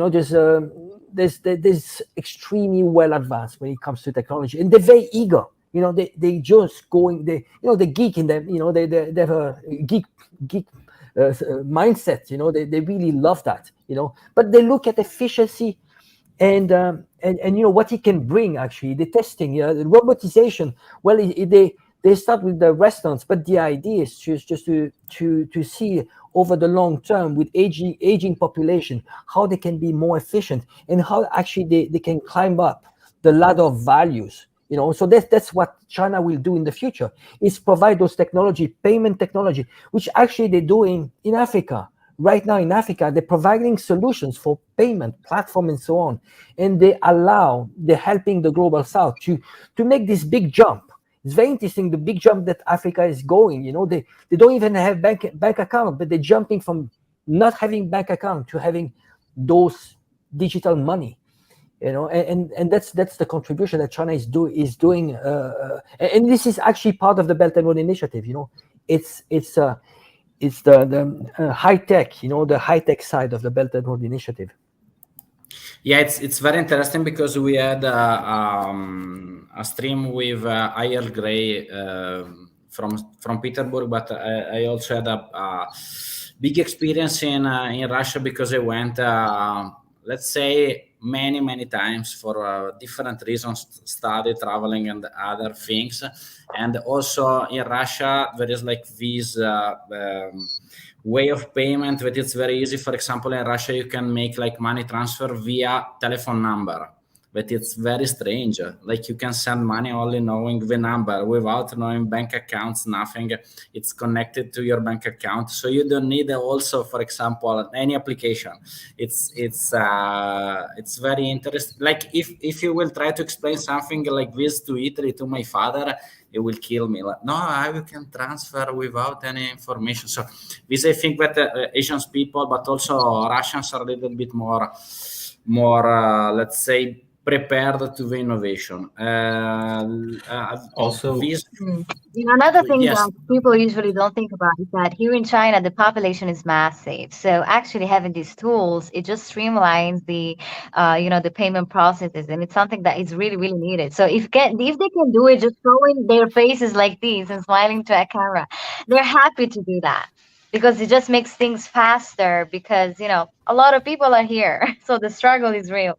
there's extremely well advanced when it comes to technology, and they're very eager. They just going, the geek in them, they have a geek mindset. They really love that. But they look at efficiency and what it can bring. Actually, the testing, the robotization. Well, they start with the restaurants, but the idea is just to see over the long term with aging population how they can be more efficient and how actually they can climb up the ladder of values. So that's what China will do in the future, is provide those payment technology, which actually they're doing in Africa. Right now in Africa, they're providing solutions for payment platform and so on. And they're helping the global south to make this big jump. It's very interesting, the big jump that Africa is going. They don't even have bank account, but they're jumping from not having bank account to having those digital money. And that's the contribution that China is doing, and this is actually part of the Belt and Road Initiative. It's the high tech, the high tech side of the Belt and Road Initiative. Yeah, it's very interesting because we had a stream with Earl Grey from Petersburg, but I also had a big experience in Russia because I went, let's say, many times for different reasons, study, traveling, and other things. And also in Russia, there is like this way of payment that it's very easy. For example, in Russia, you can make like money transfer via telephone number, but it's very strange. Like you can send money only knowing the number without knowing bank accounts, nothing. It's connected to your bank account. So you don't need also, for example, any application. It's very interesting. Like if you will try to explain something like this to Italy, to my father, it will kill me. Like, no, how you can transfer without any information. So this, I think that Asian people, but also Russians are a little bit more, let's say, prepared to the innovation. Also, another thing yes. that people usually don't think about is that here in China, the population is massive. So actually having these tools, it just streamlines the, the payment processes, and it's something that is really, really needed. So if they can do it, just showing their faces like these and smiling to a camera, they're happy to do that. Because it just makes things faster because, a lot of people are here. So the struggle is real.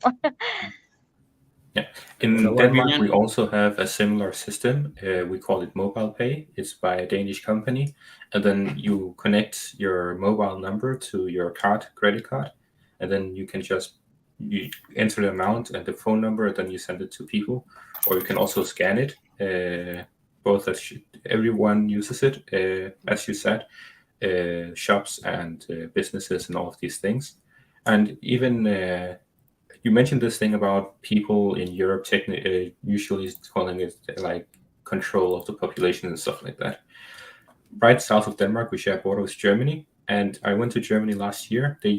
Yeah, in Denmark, we also have a similar system. We call it mobile pay. It's by a Danish company. And then you connect your mobile number to your credit card. And then you can just you enter the amount and the phone number, and then you send it to people, or you can also scan it. Both everyone uses it, as you said, shops and businesses and all of these things. And even you mentioned this thing about people in Europe usually calling it like control of the population and stuff like that. Right south of Denmark, we share a border with Germany. And I went to Germany last year. They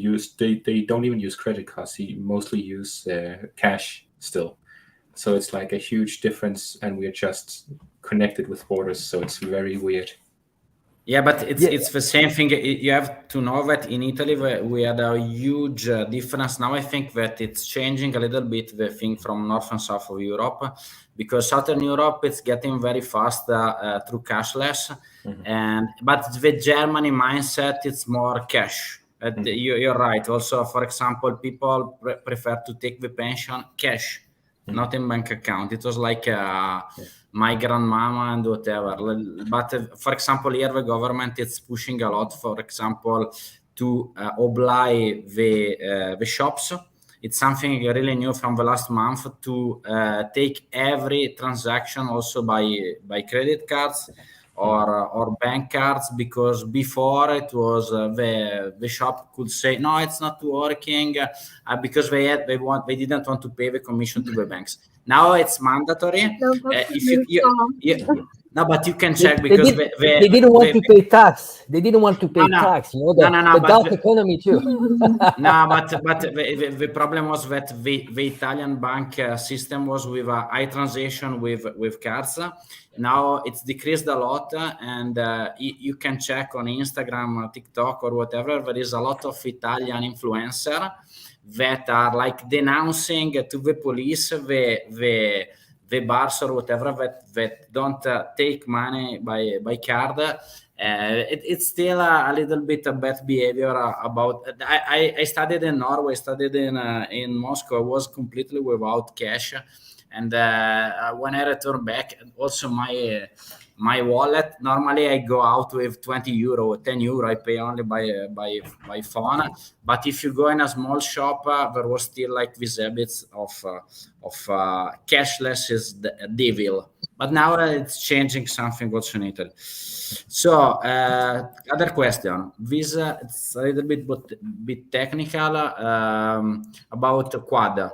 don't even use credit cards. They mostly use cash still. So it's like a huge difference, and we're just connected with borders. So it's very weird. Yeah, but it's the same thing. You have to know that in Italy we had a huge difference. Now I think that it's changing a little bit, the thing from north and south of Europe, because Southern Europe it's getting very fast through cashless, but the Germany mindset it's more cash. You're right. Also, for example, people prefer to take the pension cash, not in bank account. It was like my grandmama and whatever. But for example, here the government is pushing a lot, for example, to oblige the shops. It's something really new from the last month to take every transaction also by credit cards or bank cards, because before it was the shop could say no, it's not working because they didn't want to pay the commission to the banks. Now it's mandatory. No, but you can check because they didn't want to pay tax. They didn't want to pay tax. You know, the dark economy too. No, but the problem was that the Italian bank system was with a high transaction with cards. Now it's decreased a lot, and you can check on Instagram, TikTok, or whatever. There is a lot of Italian influencers that are like denouncing to the police the bars or whatever that don't take money by card. It's still a little bit of bad behavior about. I studied in Norway, studied in Moscow. I was completely without cash, and when I return back, also my wallet. Normally, I go out with 20 euro, 10 euro. I pay only by phone. But if you go in a small shop, there was still like this habits of cashless is the devil. But now it's changing something also in Italy. So other question. This it's a little bit technical about Quad.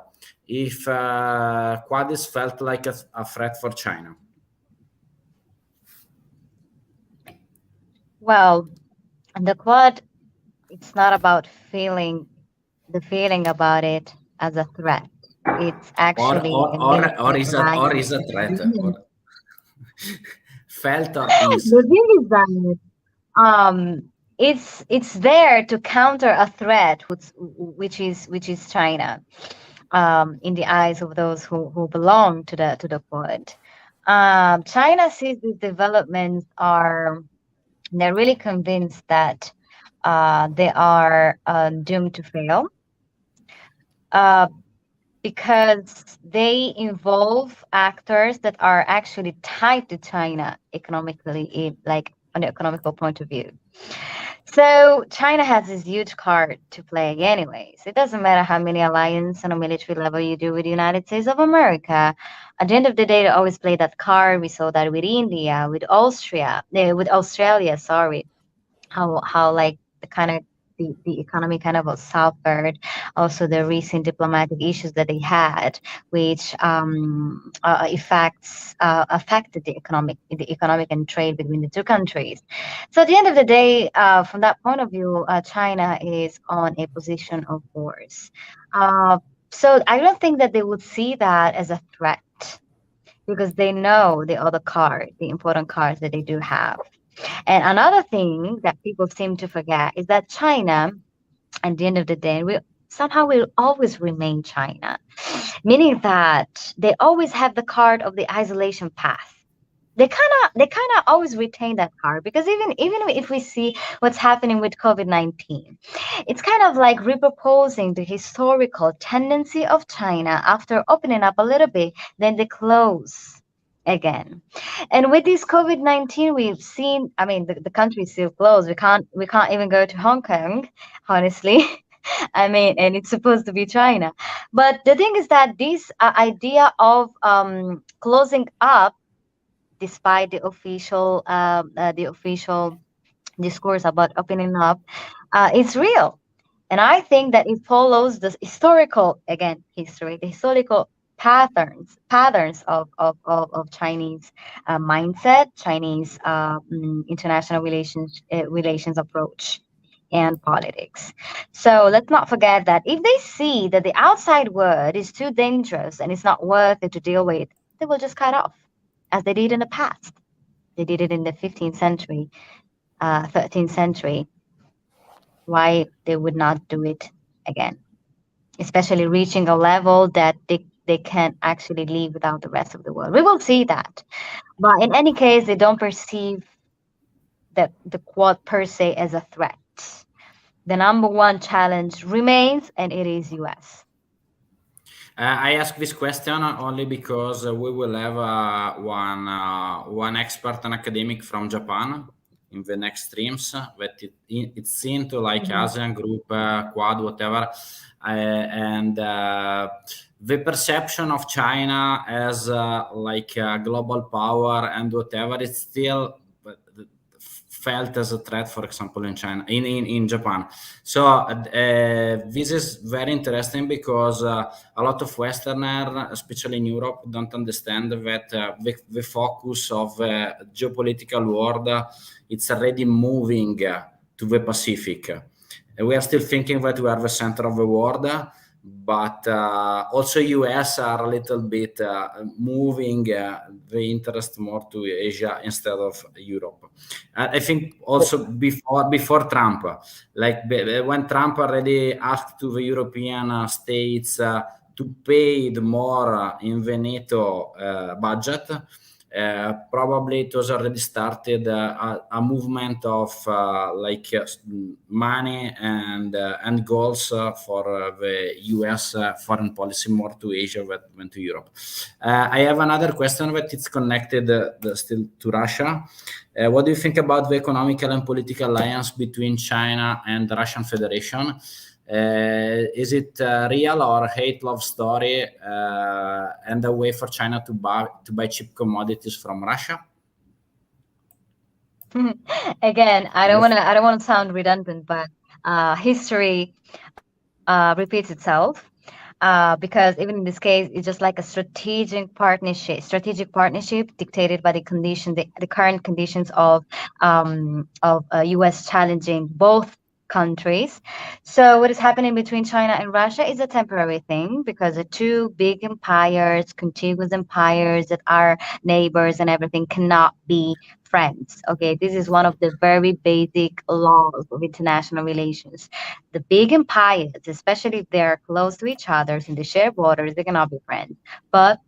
If Quad is felt like a threat for China. Well, the Quad, it's not about feeling about it as a threat. It's actually or is a threat. Felt or is. The thing is that it's there to counter a threat, which is China, in the eyes of those who belong to the Quad. China sees these developments they're really convinced that they are doomed to fail because they involve actors that are actually tied to China economically, like on the economical point of view. So China has this huge card to play anyways. It doesn't matter how many alliances on a military level you do with the United States of America. At the end of the day, they always play that card. We saw that with India, with Australia, sorry. How like the economy kind of suffered. Also, the recent diplomatic issues that they had, which affected the economic and trade between the two countries. So at the end of the day, from that point of view, China is on a position of force. So I don't think that they would see that as a threat because they know the other card, the important cards that they do have. And another thing that people seem to forget is that China, at the end of the day, will always remain China, meaning that they always have the card of the isolation path. They kind of always retain that card because even if we see what's happening with COVID-19, it's kind of like reproposing the historical tendency of China after opening up a little bit, then they close again. And with this COVID-19, we've seen, I mean, the country is still closed. We can't even go to Hong Kong, honestly. I mean, and it's supposed to be China. But the thing is that this idea of closing up, despite the official discourse about opening up, is real. And I think that it follows the historical, again, history, the historical patterns of Chinese mindset, Chinese international relations approach and politics. So let's not forget that if they see that the outside world is too dangerous and it's not worth it to deal with, they will just cut off, as they did in the past. They did it in the 15th century, 13th century. Why they would not do it again, especially reaching a level that they can't actually live without the rest of the world. We will see that. But in any case, they don't perceive the Quad per se as a threat. The number one challenge remains, and it is US. I ask this question only because we will have one expert and academic from Japan in the next streams, but it's seen to like ASEAN group, Quad, whatever, and the perception of China as like a global power and whatever, it's still felt as a threat, for example, in China, in Japan. So this is very interesting because a lot of Westerners, especially in Europe, don't understand that the focus of geopolitical world, it's already moving to the Pacific. We are still thinking that we are the center of the world, but also US are a little bit moving the interest more to Asia instead of Europe. I think also before Trump, like when Trump already asked to the European states to pay more in the NATO budget, probably it was already started a movement of money and goals for the US foreign policy more to Asia than to Europe. I have another question that it's connected still to Russia. What do you think about the economical and political alliance between China and the Russian Federation? Is it a real or hate love story and a way for China to buy cheap commodities from Russia? Again, I don't want to sound redundant, but history repeats itself. Because even in this case, it's just like a strategic partnership dictated by the current conditions of US challenging both countries. So what is happening between China and Russia is a temporary thing because the two big empires, contiguous empires that are neighbors and everything cannot be friends. Okay, this is one of the very basic laws of international relations. The big empires, especially if they are close to each other in the shared borders, they cannot be friends. But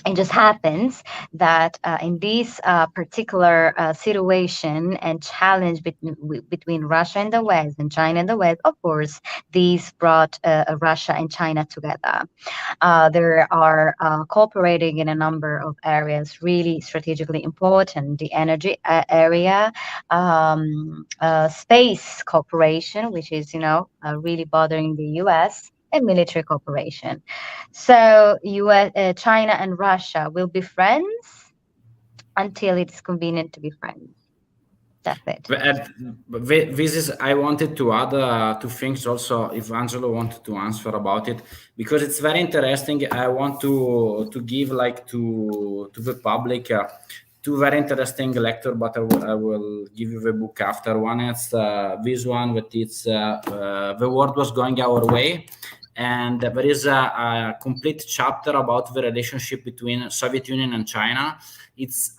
it just happens that in this particular situation and challenge between Russia and the West and China and the West, of course, these brought Russia and China together. They are cooperating in a number of areas, really strategically important. The energy area, space cooperation, which is, really bothering the US, and military cooperation. So China and Russia will be friends until it's convenient to be friends. That's it. This is, I wanted to add two things also, if Angelo wanted to answer about it, because it's very interesting. I want to give like to the public two very interesting lecture, but I will give you the book after. One is this one, that it's The World Was Going Our Way. And there is a complete chapter about the relationship between Soviet Union and China.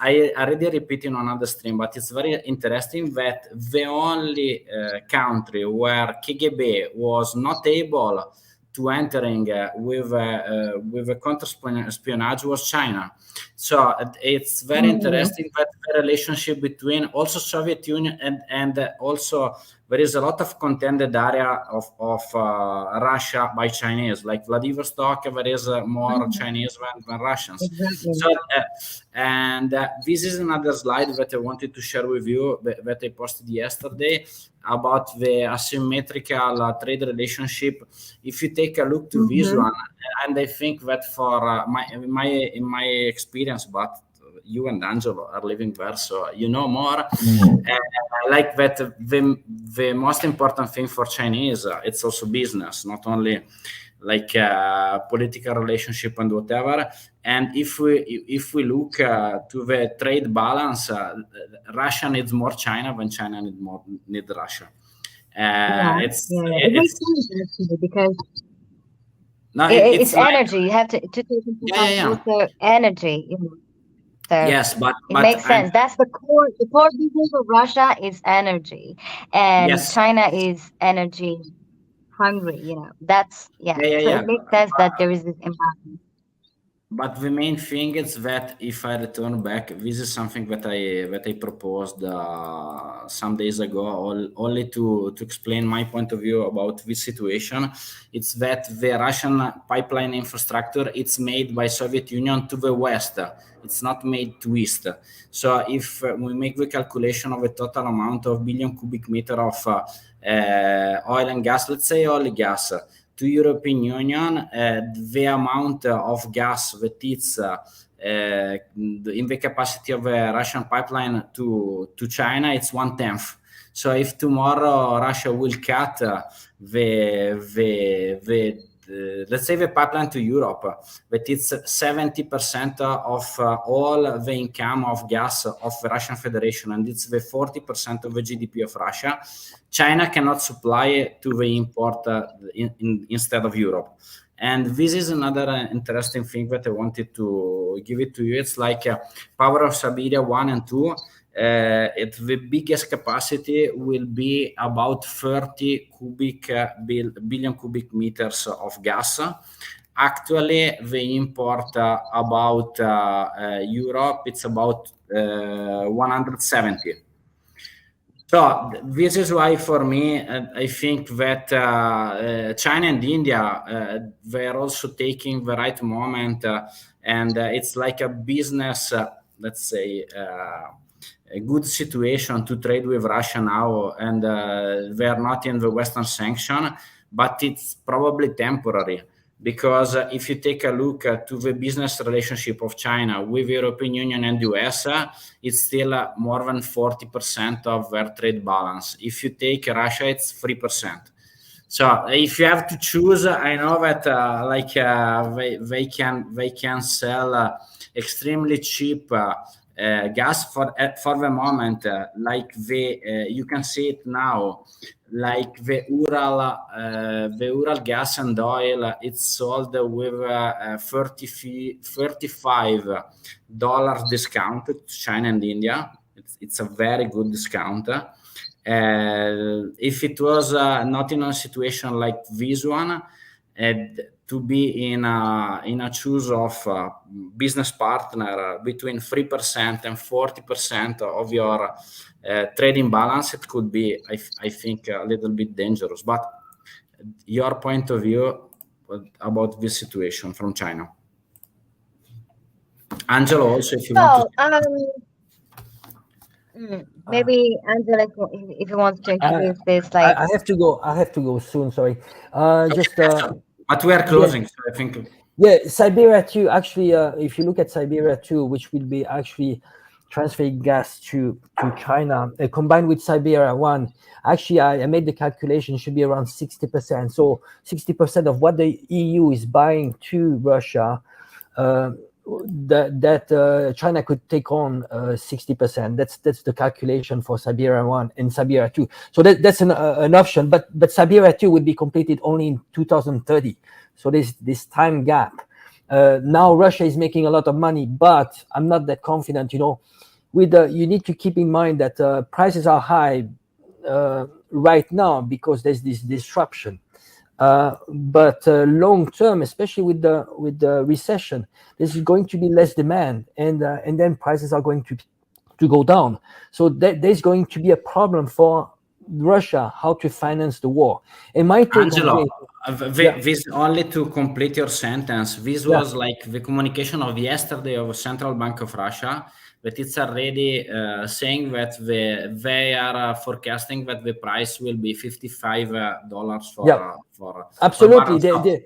I already repeated on another stream, but it's very interesting that the only country where KGB was not able to entering with a counter espionage was China. So it's very interesting that relationship between also Soviet Union and also there is a lot of contended area of Russia by Chinese, like Vladivostok. There is more Chinese than Russians. Exactly. So, and this is another slide that I wanted to share with you that I posted yesterday about the asymmetrical trade relationship. If you take a look to this one, and I think that for in my experience, but you and Angelo are living there, so you know more. Like that, the most important thing for Chinese, it's also business, not only like political relationship and whatever. And if we look to the trade balance, Russia needs more China than China need Russia. It makes sense actually, because it's energy. You have to take into account also energy. You know. So yes, but it makes sense. That's the core business of Russia is energy, and yes. China is energy hungry. You know, that's so it makes sense that there is this imbalance. But the main thing is that if I return back, this is something that I proposed some days ago, only to explain my point of view about this situation. It's that the Russian pipeline infrastructure, it's made by Soviet Union to the west. It's not made to east. So if we make the calculation of a total amount of billion cubic meter of oil and gas, let's say oil and gas, to European Union, the amount of gas that it's in the capacity of a Russian pipeline to China, it's 1/10. So if tomorrow Russia will cut let's say the pipeline to Europe, but it's 70% of all the income of gas of the Russian Federation, and it's the 40% of the GDP of Russia. China cannot supply to the import instead of Europe. And this is another interesting thing that I wanted to give it to you. It's like Power of Siberia 1 and 2. The biggest capacity will be about 30 billion cubic meters of gas. Actually, they import about Europe, it's about 170. So this is why, for me, I think that China and India, they're also taking the right moment, and it's like a business, let's say, a good situation to trade with Russia now, and they are not in the Western sanction, but it's probably temporary. Because if you take a look to the business relationship of China with European Union and US, it's still more than 40% of their trade balance. If you take Russia, it's 3%. So if you have to choose, I know that they can sell extremely cheap gas for the moment, like you can see it now, like the Ural gas and oil, it's sold with $35 discount to China and India. It's a very good discount. If it was not in a situation like this one, to be in a choose of business partner between 3% and 40% of your trading balance, it could be, I think, a little bit dangerous. But your point of view about this situation from China, Angelo, also, if you want to. Maybe Angelo, if you want to introduce this, like I have to go soon. Sorry, but we are closing, so I think. Yeah, Siberia 2. Actually, if you look at Siberia 2, which will be actually transferring gas to China, combined with Siberia 1, actually, I made the calculation, should be around 60%. So 60% of what the EU is buying to Russia, that China could take on 60%. That's the calculation for Siberia 1 and Siberia 2. So that's an option, but Siberia 2 would be completed only in 2030. So there's this time gap. Now Russia is making a lot of money, but I'm not that confident. You know, you need to keep in mind that prices are high right now because there's this disruption. But long term, especially with the recession, there's going to be less demand, and then prices are going to go down. So there's going to be a problem for Russia how to finance the war. And my take Angelo, on this, this only to complete your sentence. This was like the communication of yesterday of Central Bank of Russia, that it's already saying that they are forecasting that the price will be $55 for absolutely.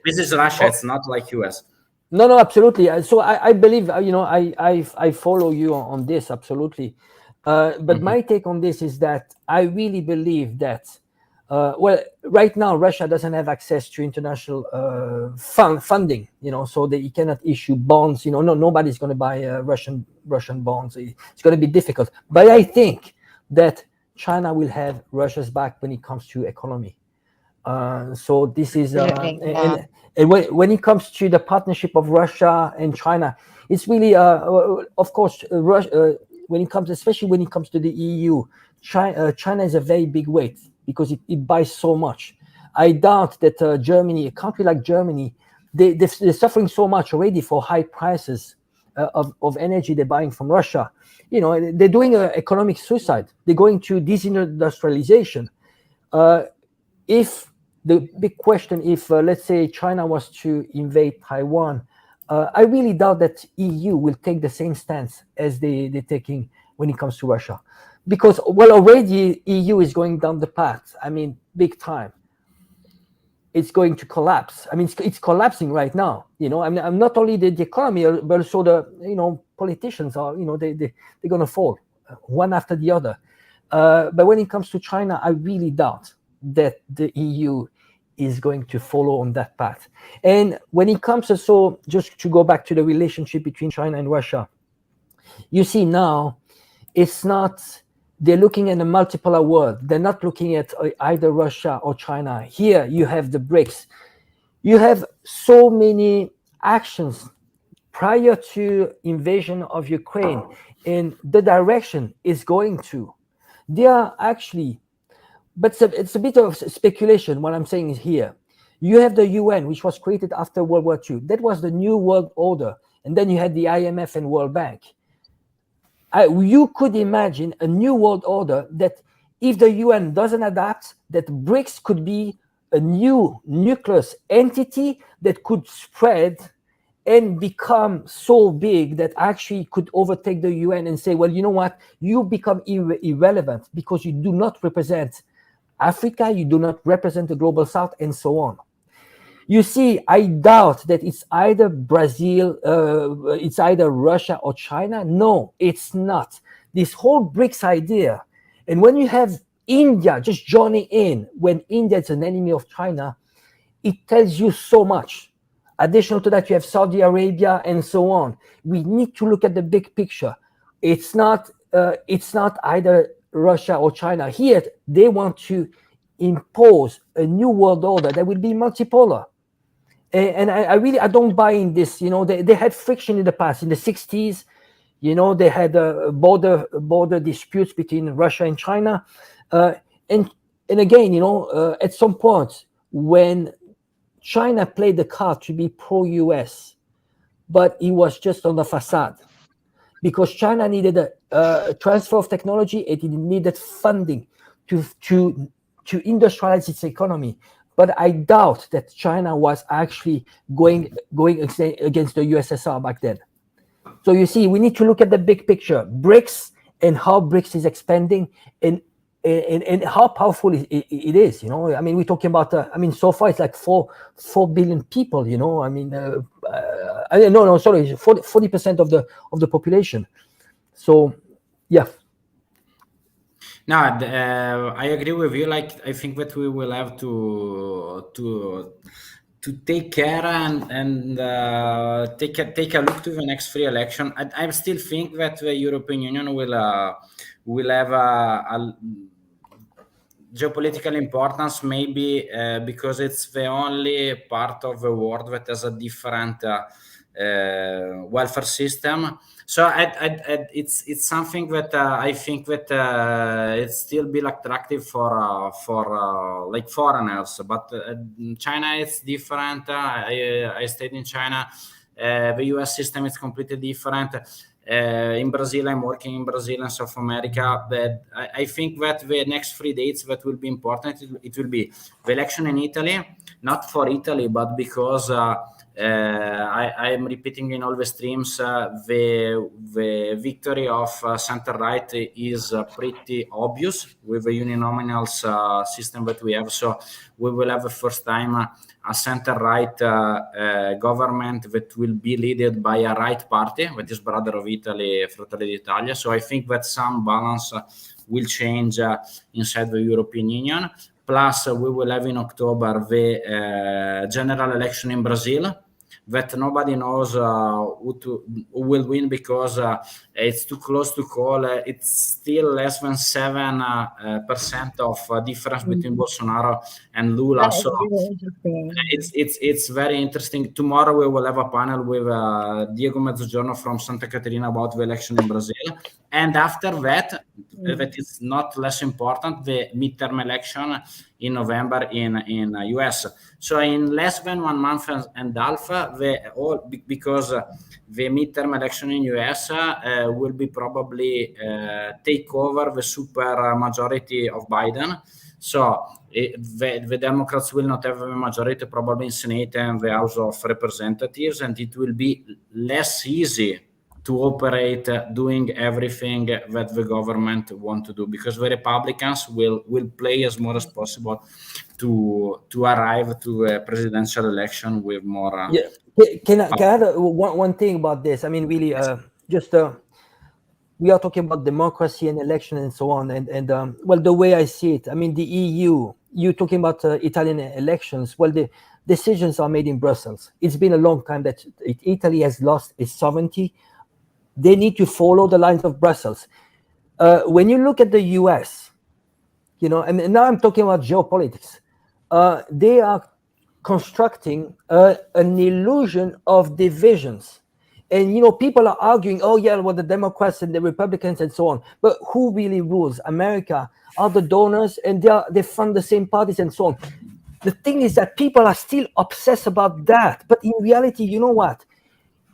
This is Russia. It's not like US. No, absolutely. So I believe, I follow you on this, absolutely. But my take on this is that I really believe that, right now Russia doesn't have access to international funding, so that you cannot issue bonds. Nobody's going to buy Russian bonds. It's going to be difficult. But I think that China will have Russia's back when it comes to economy. So this is, and when it comes to the partnership of Russia and China, it's really, of course, Russia. Especially when it comes to the EU, China is a very big weight because it buys so much. I doubt that Germany, a country like Germany, they're suffering so much already for high prices of energy they're buying from Russia. They're doing economic suicide. They're going to disindustrialization. If the big question, if let's say China was to invade Taiwan, I really doubt that EU will take the same stance as they're taking when it comes to Russia, because already EU is going down the path. I mean, big time. It's going to collapse. I mean, it's collapsing right now. I'm not only the economy, but also the politicians are. They're going to fall one after the other. But when it comes to China, I really doubt that the EU is going to follow on that path. And when it comes to, just to go back to the relationship between China and Russia, you see now, it's not, they're looking at a multipolar world. They're not looking at either Russia or China. Here you have the BRICS. You have so many actions prior to invasion of Ukraine, and the direction is going to. They are actually, but it's a bit of speculation. What I'm saying is here, you have the UN, which was created after World War II. That was the new world order. And then you had the IMF and World Bank. You could imagine a new world order that if the UN doesn't adapt, that BRICS could be a new nucleus entity that could spread and become so big that actually could overtake the UN and say, well, you know what? You become irrelevant because you do not represent Africa, you do not represent the global South, and so on. You see, I doubt that it's either Brazil, it's either Russia or China. No, it's not. This whole BRICS idea, and when you have India just joining in, when India is an enemy of China, it tells you so much. Additional to that, you have Saudi Arabia and so on. We need to look at the big picture. It's not either Russia or China. Here, they want to impose a new world order that will be multipolar. And I don't buy in this. They had friction in the past. In the 60s, they had border disputes between Russia and China. And again, at some point, when China played the card to be pro-US, but it was just on the facade. Because China needed a transfer of technology, it needed funding to industrialize its economy. But I doubt that China was actually going against the USSR back then. So you see, we need to look at the big picture, BRICS, and how BRICS is expanding, and how powerful it is. I mean, we're talking about. So far it's like 4 billion people. I mean, no, sorry, 40% of the population. So, yeah. No, I agree with you. Like, I think that we will have to take care and take a look to the next free election. I still think that the European Union will have a geopolitical importance, maybe because it's the only part of the world that has a different welfare system. So it's something that I think that it still be attractive for like foreigners. But China is different. I stayed in China. The US system is completely different. In Brazil, I'm working in Brazil and South America. But I think that the next 3 dates that will be important, it will be the election in Italy, not for Italy, but because I am repeating in all the streams, the victory of center right is pretty obvious with the uninominal system that we have. So we will have the first time a center right government that will be led by a right party, that is Brother of Italy, Fratelli d'Italia. So I think that some balance will change inside the European Union. Plus, we will have in October the general election in Brazil, that nobody knows who will win, because it's too close to call. It's still less than 7% of difference between Bolsonaro and Lula. That is So really interesting. it's very interesting. Tomorrow we will have a panel with Diego Mezzogiorno from Santa Catarina about the election in Brazil. And after that, that is not less important, the midterm election in November in US. So in less than 1 month and half, because the midterm election in US will be probably take over the super majority of Biden. So the Democrats will not have a majority probably in Senate and the House of Representatives, and it will be less easy to operate doing everything that the government want to do, because the Republicans will play as more as possible to arrive to a presidential election with more. Yeah. Can I add one thing about this? I mean, really, just we are talking about democracy and election and so on, and well, the way I see it, I mean, the EU. You're talking about Italian elections. Well, the decisions are made in Brussels. It's been a long time that Italy has lost its sovereignty. They need to follow the lines of Brussels. When you look at the US, you know, and now I'm talking about geopolitics, they are constructing an illusion of divisions. And, you know, people are arguing, oh, yeah, well, the Democrats and the Republicans and so on. But who really rules? America are the donors, and they fund the same parties and so on. The thing is that people are still obsessed about that. But in reality, you know what?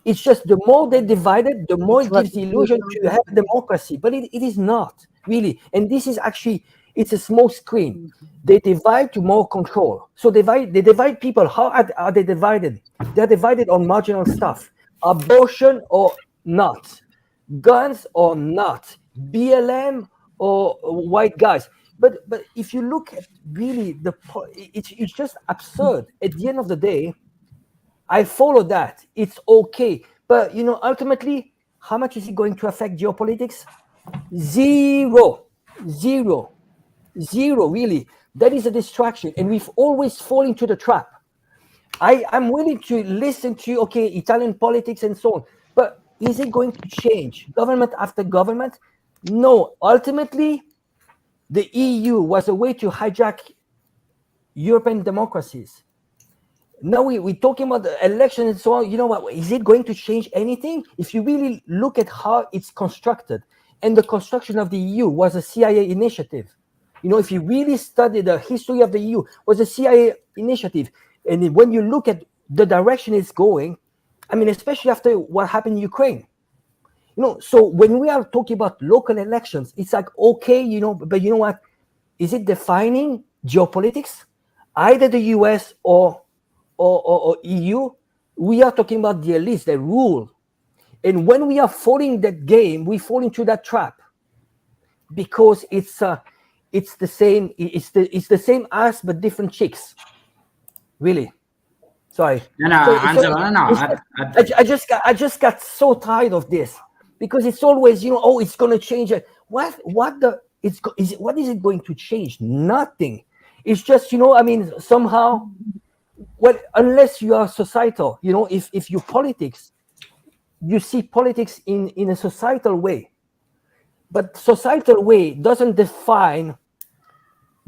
It's just the more they divided, the more it gives the illusion to have democracy. But it is not, really. And this is actually, it's a small screen. They divide to more control. So they divide people. How are they divided? They're divided on marginal stuff. Abortion or not. Guns or not. BLM or white guys. But if you look at really, it's just absurd. At the end of the day, I follow that. It's okay. But, you know, ultimately, how much is it going to affect geopolitics? Zero, really. That is a distraction. And we've always fallen into the trap. I'm willing to listen to, okay, Italian politics and so on. But is it going to change government after government? No. Ultimately, the EU was a way to hijack European democracies. Now we're talking about the election and so on. You know what? Is it going to change anything? If you really look at how it's constructed, and the construction of the EU was a CIA initiative. You know, if you really study the history of the EU, was a CIA initiative. And when you look at the direction it's going, I mean, especially after what happened in Ukraine, you know, so when we are talking about local elections, it's like, okay, you know, but you know what? Is it defining geopolitics? Either the US or EU, we are talking about the elites, the rule. And when we are following that game, we fall into that trap because it's the same ass but different chicks. Really, sorry. I just got so tired of this because it's always, you know, oh, it's going to change it. What is it going to change? Nothing. It's just, you know, I mean, somehow. Well, unless you are societal, you know, if you politics, you see politics in a societal way. But societal way doesn't define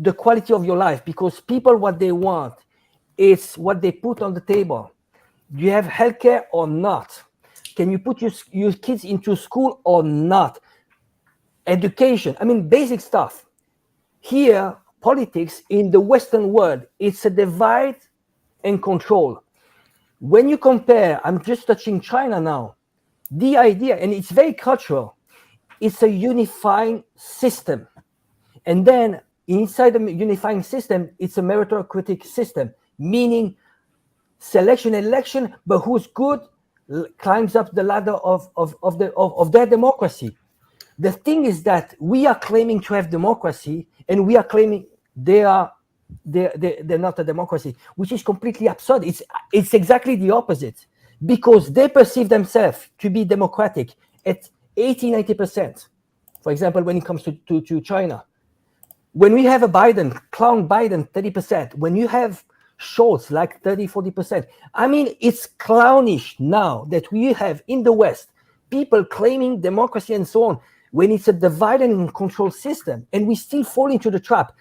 the quality of your life, because people, what they want is what they put on the table. Do you have healthcare or not? Can you put your kids into school or not? Education, I mean, basic stuff. Here, politics in the Western world, it's a divide and control. When you compare, I'm just touching China now, the idea, and it's very cultural, it's a unifying system. And then inside the unifying system, it's a meritocratic system, meaning selection election, but who's good climbs up the ladder of their democracy. The thing is that we are claiming to have democracy, and we are claiming they're not a democracy, which is completely absurd. It's exactly the opposite, because they perceive themselves to be democratic at 80-90%. For example, when it comes to China, when we have a clown Biden 30%, when you have Scholz like 30-40%, I mean, it's clownish now that we have in the West people claiming democracy and so on, when it's a divide and control system, and we still fall into the trap.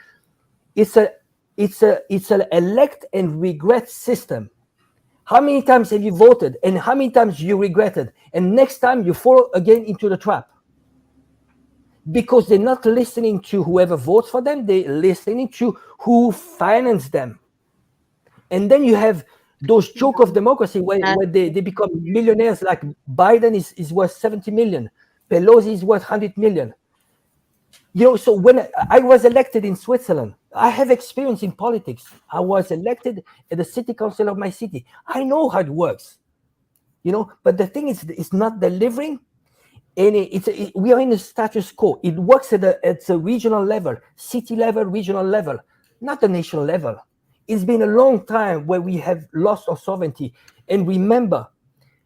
It's an elect and regret system. How many times have you voted, and how many times you regretted, and next time you fall again into the trap? Because they're not listening to whoever votes for them, they're listening to who financed them. And then you have those joke of democracy where they become millionaires, like Biden is worth 70 million, Pelosi is worth 100 million. So when I was elected in Switzerland, I have experience in politics. I was elected at the city council of my city. I know how it works, but the thing is, it's not delivering. And we are in a status quo. It works at a regional level, city level, regional level, not the national level. It's been a long time where we have lost our sovereignty. And remember,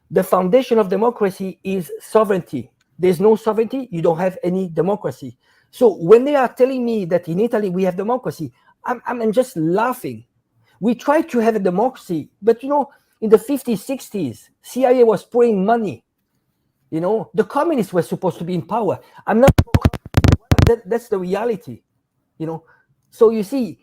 the foundation of democracy is sovereignty. There's no sovereignty, you don't have any democracy. So when they are telling me that in Italy we have democracy, I'm just laughing. We tried to have a democracy, but in the 50s, 60s, CIA was pouring money. The communists were supposed to be in power. I'm not. That's the reality. So you see,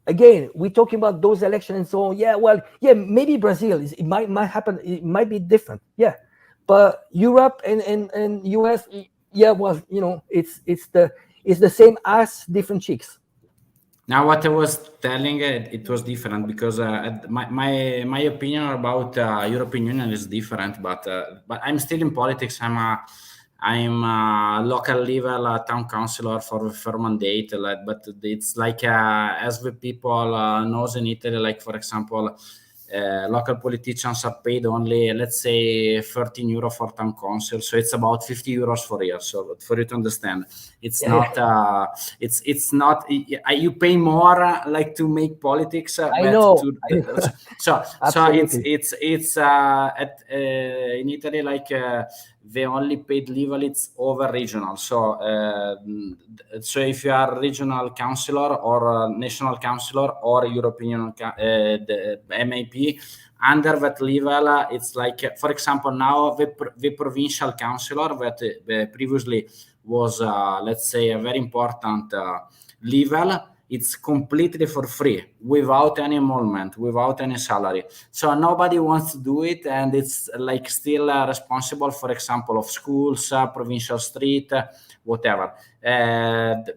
again, we're talking about those elections and so on. Yeah, maybe Brazil it might happen. It might be different. Yeah, but Europe and US, yeah, well, it's the same ass, different cheeks. Now, what I was telling, it was different because my opinion about European Union is different. But I'm still in politics. I'm a local level town councillor for mandate. But it's like as the people knows in Italy, like for example, local politicians are paid only, let's say, 13 euro for town council, so it's about 50 euros for a year. So for you to understand, it's not it's not you pay more like to make politics. I know. So it's in Italy, like the only paid level it's over regional. So if you are regional councillor or national councillor or European the MAP, under that level, it's like, for example, now the provincial councillor that previously was, let's say, a very important level, it's completely for free, without any emolument, without any salary. So nobody wants to do it, and it's like still responsible, for example, of schools, provincial street, whatever.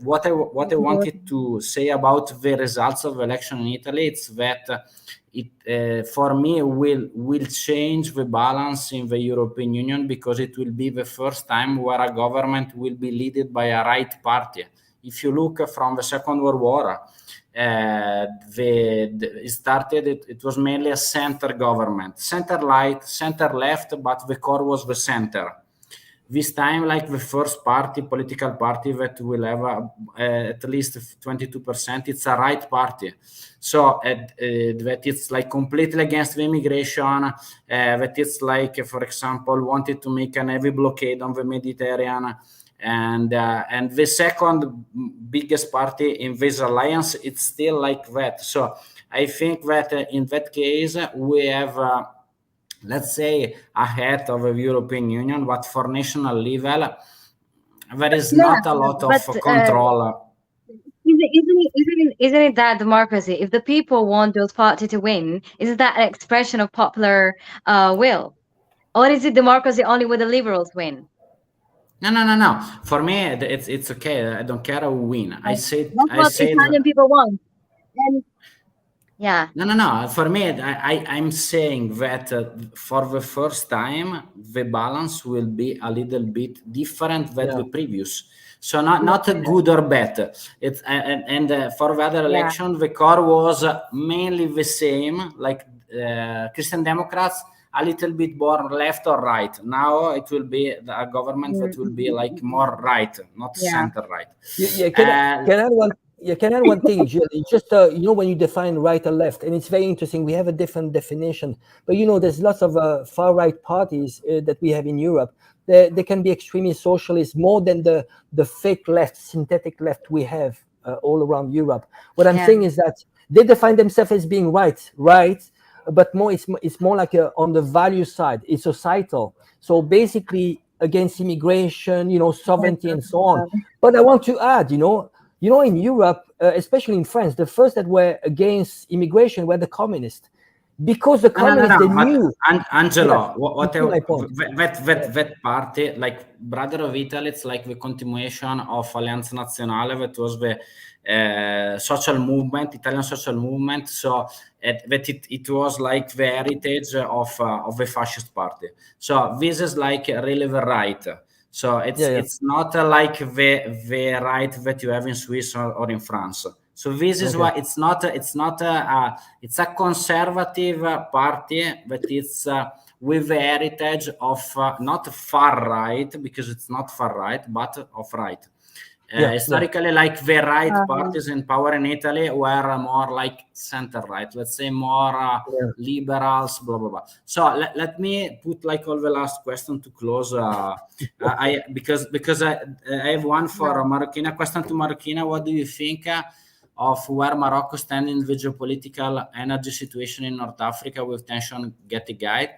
What I wanted to say about the results of the election in Italy, it's that it for me will change the balance in the European Union, because it will be the first time where a government will be led by a right party. If you look from the Second World War, it was mainly a center government, center right, center left, but the core was the center. This time, like the first political party that will have at least 22%, it's a right party. So that it's like completely against the immigration, that it's like, for example, wanted to make a heavy blockade on the Mediterranean. And the second biggest party in this alliance, it's still like that. So I think that in that case, we have, let's say, ahead of the European Union, but for national level, there is not a lot of control. Isn't it that democracy? If the people want those parties to win, is that an expression of popular will? Or is it democracy only when the liberals win? No. For me, it's okay. I don't care who win. I say Italian people want. Yeah. No. For me, I'm saying that for the first time, the balance will be a little bit different than Yeah. the previous. So not a good or bad. It's and for the other Yeah. election, the core was mainly the same, like Christian Democrats, a little bit more left or right. Now it will be a government that will be like more right, not Yeah. center right. Yeah, Uh, can I add one? Yeah, can I add one thing, Jill? It's just when you define right or left, and it's very interesting. We have a different definition, but there's lots of far right parties that we have in Europe. They can be extremely socialist, more than the fake left, synthetic left we have all around Europe. What I'm Yeah. saying is that they define themselves as being right, but it's more like on the value side. It's societal. So basically against immigration, sovereignty, and so on. But I want to add, in Europe, especially in France, the first that were against immigration were the communists, because the communists they But knew. Angelo, Yes, you see whatever my point. that party, like Brother of Italy, it's like the continuation of Alleanza Nazionale, that was the social movement, Italian social movement. So it was like the heritage of the fascist party. So this is like really the right. So Yeah. it's not like the right that you have in Swiss or in France. So this is Okay. why it's a conservative party, but it's with the heritage of not far right, because it's not far right, but of right. Yeah. Historically, like the right Um, parties in power in Italy were more like center right, let's say more Yeah. liberals, blah blah blah. So let me put like all the last question to close. I because I have one for Marocina. Question to Marocina: what do you think of where Morocco stands in the geopolitical energy situation in North Africa, with tension getting high,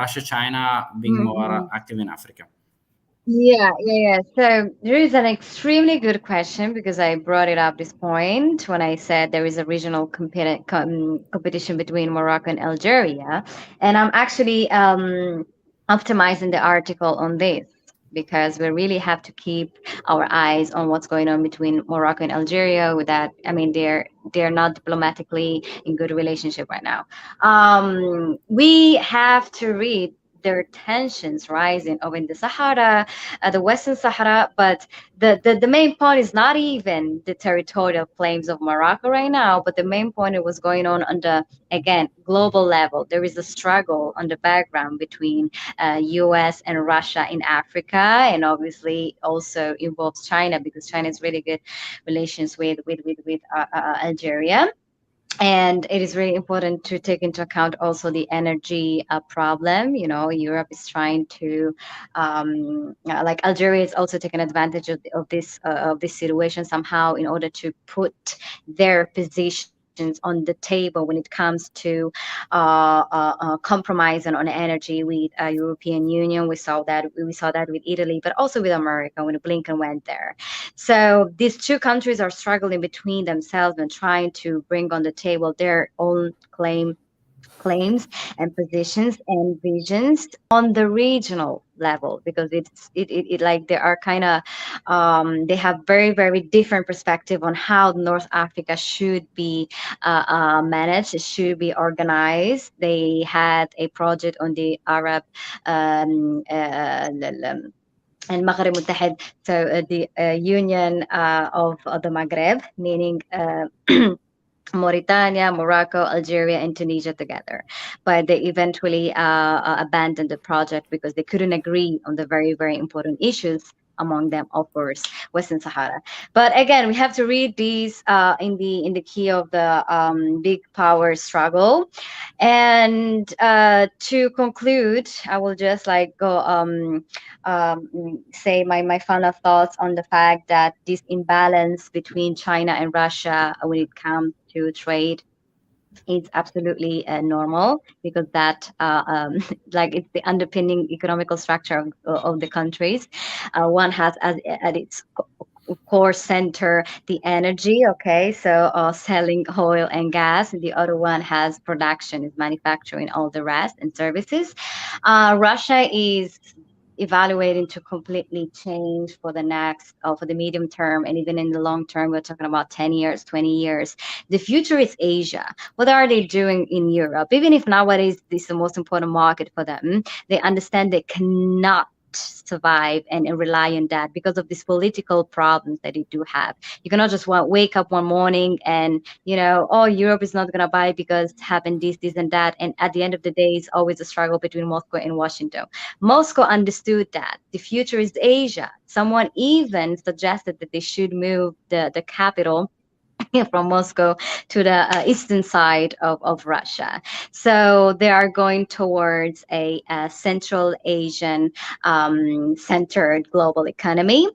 Russia, China being more active in Africa? Yeah. So there is an extremely good question, because I brought it up this point when I said there is a regional competition between Morocco and Algeria, and I'm actually optimizing the article on this, because we really have to keep our eyes on what's going on between Morocco and Algeria. With that, I mean they're not diplomatically in good relationship right now. We have to read their tensions rising over in the Sahara, the Western Sahara. But the main point is not even the territorial claims of Morocco right now, but the main point it was going on the, again, global level. There is a struggle on the background between US and Russia in Africa, and obviously also involves China, because China has really good relations with Algeria. And it is really important to take into account also the energy problem. Europe is trying to, like Algeria is also taking advantage of this situation somehow, in order to put their positions on the table when it comes to compromising on energy with European Union. We saw that with Italy, but also with America when Blinken went there. So these two countries are struggling between themselves and trying to bring on the table their own claims and positions and visions on the regional level, because it like they are kind of they have very very different perspective on how North Africa should be managed, it should be organized. They had a project on the Arab and Maghreb Muttahid, so the union of the Maghreb, meaning Mauritania, Morocco, Algeria, and Tunisia together. But they eventually abandoned the project because they couldn't agree on the very, very important issues. Among them, of course, Western Sahara. But again, we have to read these in the key of the big power struggle. And to conclude, I will just like go say my final thoughts on the fact that this imbalance between China and Russia when it comes to trade is absolutely normal, because that like it's the underpinning economical structure of the countries. One has as at its core center the energy, okay, so selling oil and gas, and the other one has production, is manufacturing, all the rest, and services. Russia is evaluating to completely change for the next, for the medium term, and even in the long term, we're talking about 10 years, 20 years. The future is Asia. What are they doing in Europe? Even if nowadays this is the most important market for them, they understand they cannot survive and rely on that because of these political problems that they do have. You cannot just wake up one morning and, oh, Europe is not going to buy because it happened this and that. And at the end of the day, it's always a struggle between Moscow and Washington. Moscow understood that the future is Asia. Someone even suggested that they should move the capital from Moscow to the eastern side of Russia. So they are going towards a Central Asian centered global economy.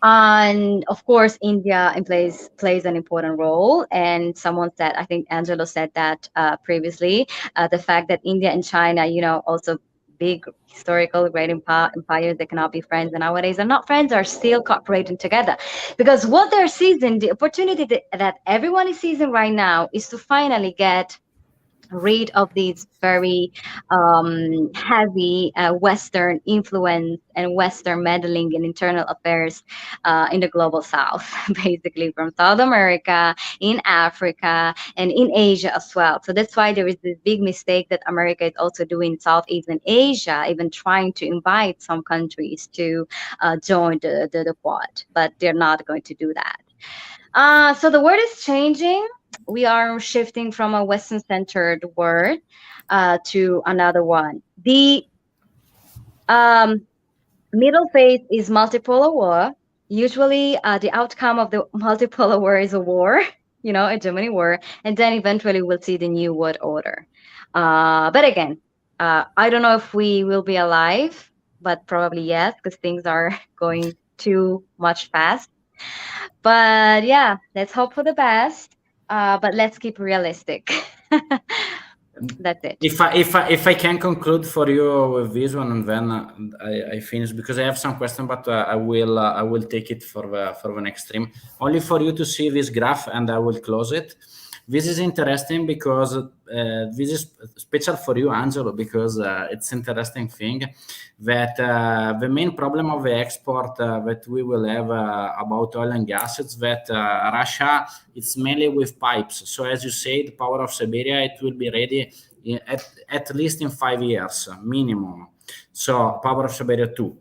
And of course, India plays an important role. And someone said, I think Angelo said that previously, the fact that India and China, also big historical great empires that cannot be friends, and nowadays are not friends, are still cooperating together, because what they're seizing, the opportunity that everyone is seizing right now, is to finally get rid of these very heavy Western influence and Western meddling in internal affairs in the global South, basically from South America, in Africa, and in Asia as well. So that's why there is this big mistake that America is also doing in Southeastern Asia, even trying to invite some countries to join the Quad, but they're not going to do that. So the world is changing. We are shifting from a Western-centered world to another one. The middle phase is multipolar war. Usually, the outcome of the multipolar war is a war, a hegemony war, and then eventually we'll see the new world order. But again, I don't know if we will be alive, but probably yes, because things are going too much fast. But yeah, let's hope for the best. But let's keep realistic. That's it. If I can conclude for you with this one, and then I finish, because I have some question, but I will take it for the next stream, only for you to see this graph, and I will close it. This is interesting because this is special for you, Angelo, because it's interesting thing that the main problem of the export that we will have about oil and gas is that Russia, it's mainly with pipes. So as you say, the power of Siberia, it will be ready at least in 5 years minimum. So power of Siberia 2,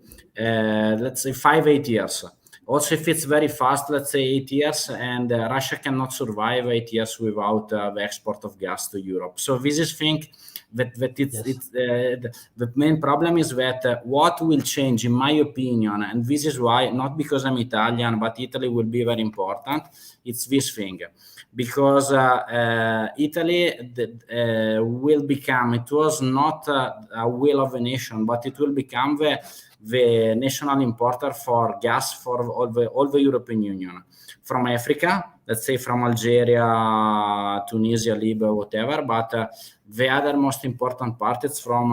let's say 5-8 years. Also, if it's very fast, let's say 8 years, and Russia cannot survive 8 years without the export of gas to Europe. So this is thing that the main problem is that what will change, in my opinion, and this is why, not because I'm Italian, but Italy will be very important, it's this thing. Because Italy will become, it was not a will of a nation, but it will become the national importer for gas for all the European Union, from Africa, let's say from Algeria, Tunisia, Libya, whatever. But the other most important part is from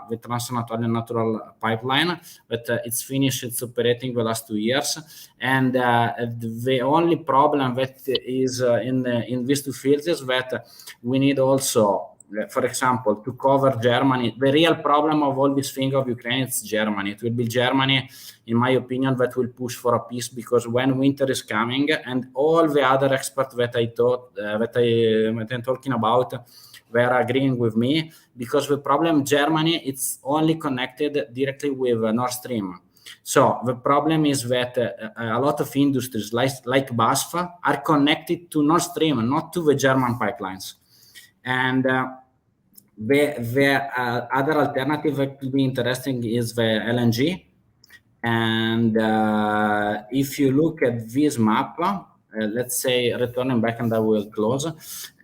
the Trans-Anatolian Natural Pipeline, but it's finished, it's operating the last 2 years. And the only problem that is in these two fields is that we need also, for example, to cover Germany. The real problem of all this thing of Ukraine is Germany. It will be Germany, in my opinion, that will push for a peace, because when winter is coming, and all the other experts that I'm talking about were agreeing with me, because the problem Germany, it's only connected directly with Nord Stream. So the problem is that a lot of industries like BASF are connected to Nord Stream, not to the German pipelines. And the other alternative that could be interesting is the LNG. And if you look at this map, let's say, returning back, and I will close,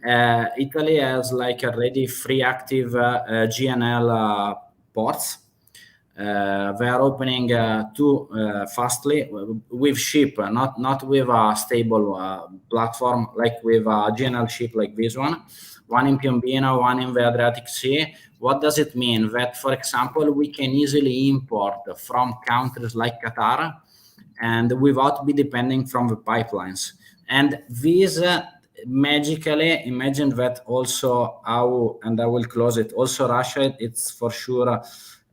Italy has like already 3 active GNL ports. They are opening 2 fastly with ship, not with a stable platform, like with a GNL ship like this one in Piombino, one in the Adriatic Sea. What does it mean? That, for example, we can easily import from countries like Qatar, and without be depending from the pipelines. And this magically, imagine that also how, and I will close it, also Russia, it's for sure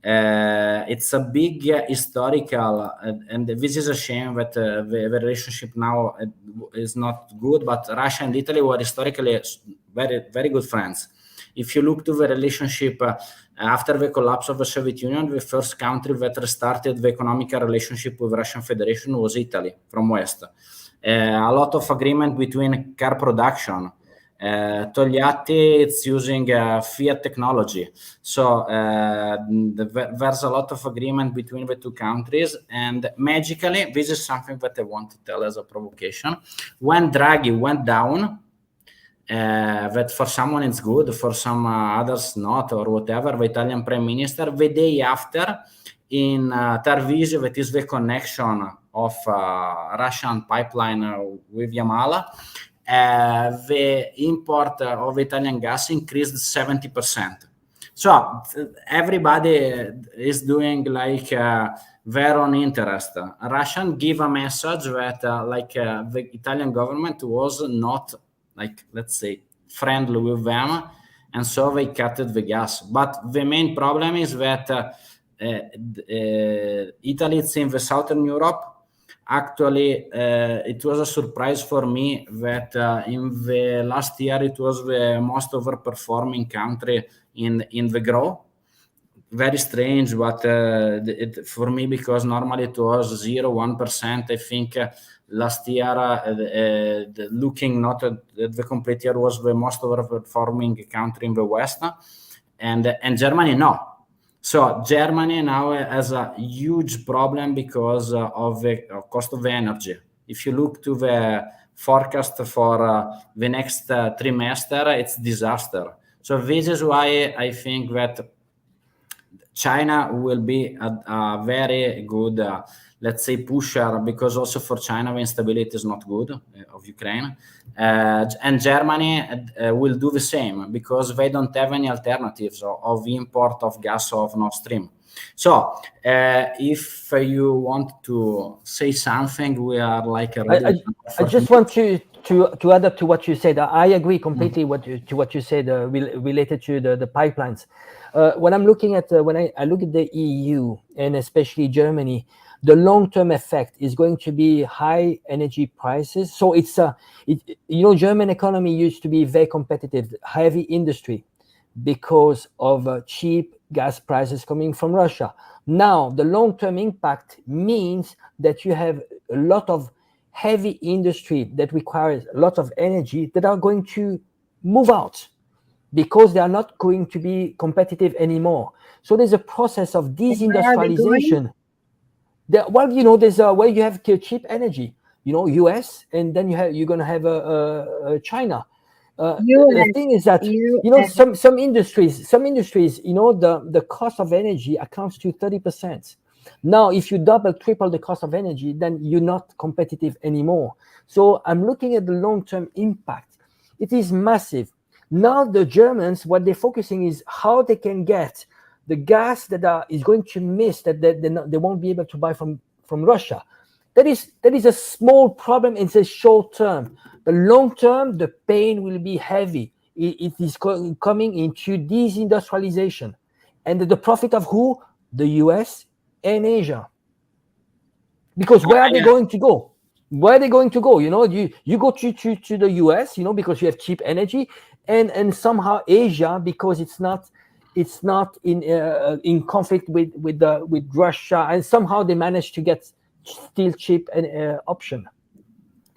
It's a big historical, and this is a shame that the relationship now is not good. But Russia and Italy were historically very, very good friends. If you look to the relationship after the collapse of the Soviet Union, the first country that restarted the economic relationship with Russian Federation was Italy from West. A lot of agreement between car production. Togliatti, it's using Fiat technology. So there's a lot of agreement between the two countries. And magically, this is something that I want to tell as a provocation. When Draghi went down, that for someone it's good, for some others not, or whatever, the Italian Prime Minister, the day after, in Tarvisio, that is the connection of Russian pipeline with Yamal, the import of Italian gas increased 70%. So everybody is doing like their own interest. Russian give a message that the Italian government was not, like, let's say, friendly with them, and so they cut the gas. But the main problem is that Italy is in the southern Europe. Actually, it was a surprise for me that in the last year it was the most overperforming country in the growth. Very strange, but for me, because normally it was 0-1%. I think last year, looking not at the complete year, was the most overperforming country in the West, and Germany no. So Germany now has a huge problem because of the cost of the energy. If you look to the forecast for the next trimester, it's disaster. So this is why I think that China will be a very good, let's say, pusher, because also for China the instability is not good of Ukraine, and Germany will do the same because they don't have any alternatives of import of gas of Nord Stream. So if you want to say something, we are like I just want to add up to what you said. I agree completely to what you said related to the pipelines. When I'm looking at when I look at the EU and especially Germany, the long-term effect is going to be high energy prices. So it's German economy used to be very competitive, heavy industry, because of cheap gas prices coming from Russia. Now the long-term impact means that you have a lot of heavy industry that requires a lot of energy that are going to move out, because they are not going to be competitive anymore. So there's a process of desindustrialization. There's where you have cheap energy, US, and then you're going to have China. The thing is that some industries, the cost of energy accounts to 30%. Now, if you triple the cost of energy, then you're not competitive anymore. So I'm looking at the long-term impact. It is massive. Now the Germans, what they're focusing is how they can get the gas that is going to miss, that they won't be able to buy from Russia. That is a small problem. It's a short term. The long term, the pain will be heavy. It is coming into desindustrialization, and the profit of who? The US and Asia. Because where are they going to go? Where are they going to go? You go to the US, because you have cheap energy, and somehow Asia, because it's not in conflict with Russia, and somehow they manage to get still cheap option.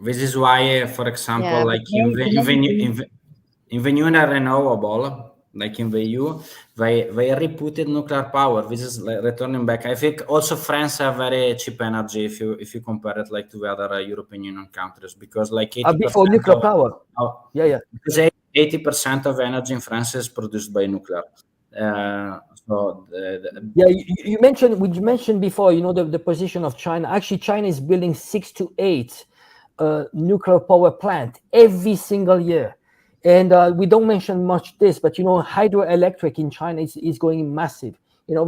This is why, for example, like in the new renewable, like in the EU, they reputed nuclear power. This is like returning back. I think also France have very cheap energy if you compare it like to the other European Union countries, because like 80% before nuclear power. Because 80% of energy in France is produced by nuclear. You mentioned before, the position of China. Actually, China is building 6 to 8 nuclear power plant every single year. And we don't mention much this, but hydroelectric in China is going massive.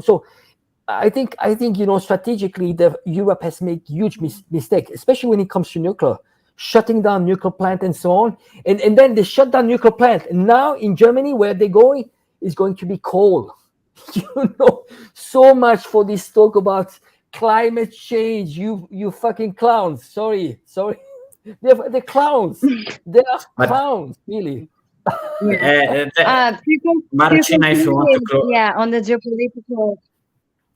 So I think strategically Europe has made huge mistake, especially when it comes to nuclear, shutting down nuclear plant and so on. And then they shut down nuclear plant. And now in Germany, where they're going is going to be coal. You know, so much for this talk about climate change. You fucking clowns. Sorry. They're clowns. They are clowns, really. Marocina, if you want to close. Yeah, on the geopolitical.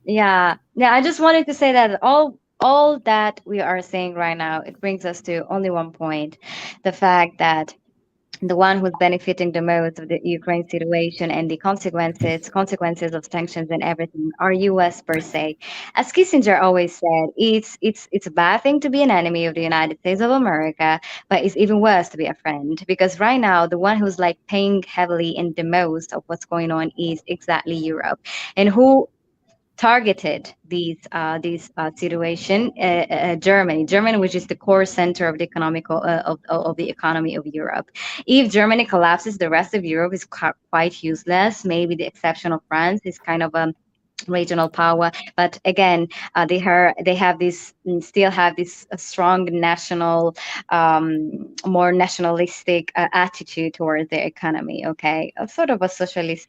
Yeah, I just wanted to say that all that we are saying right now, it brings us to only one point: the fact that the one who's benefiting the most of the Ukraine situation and the consequences of sanctions and everything are US per se. As Kissinger always said, it's a bad thing to be an enemy of the United States of America, but it's even worse to be a friend, because right now the one who's like paying heavily and the most of what's going on is exactly Europe. And who targeted these situation? Germany, which is the core center of the economical of the economy of Europe. If Germany collapses, the rest of Europe is quite useless. Maybe the exception of France is kind of a regional power, but again, they still have this strong national, more nationalistic attitude towards their economy. Okay, a sort of a socialist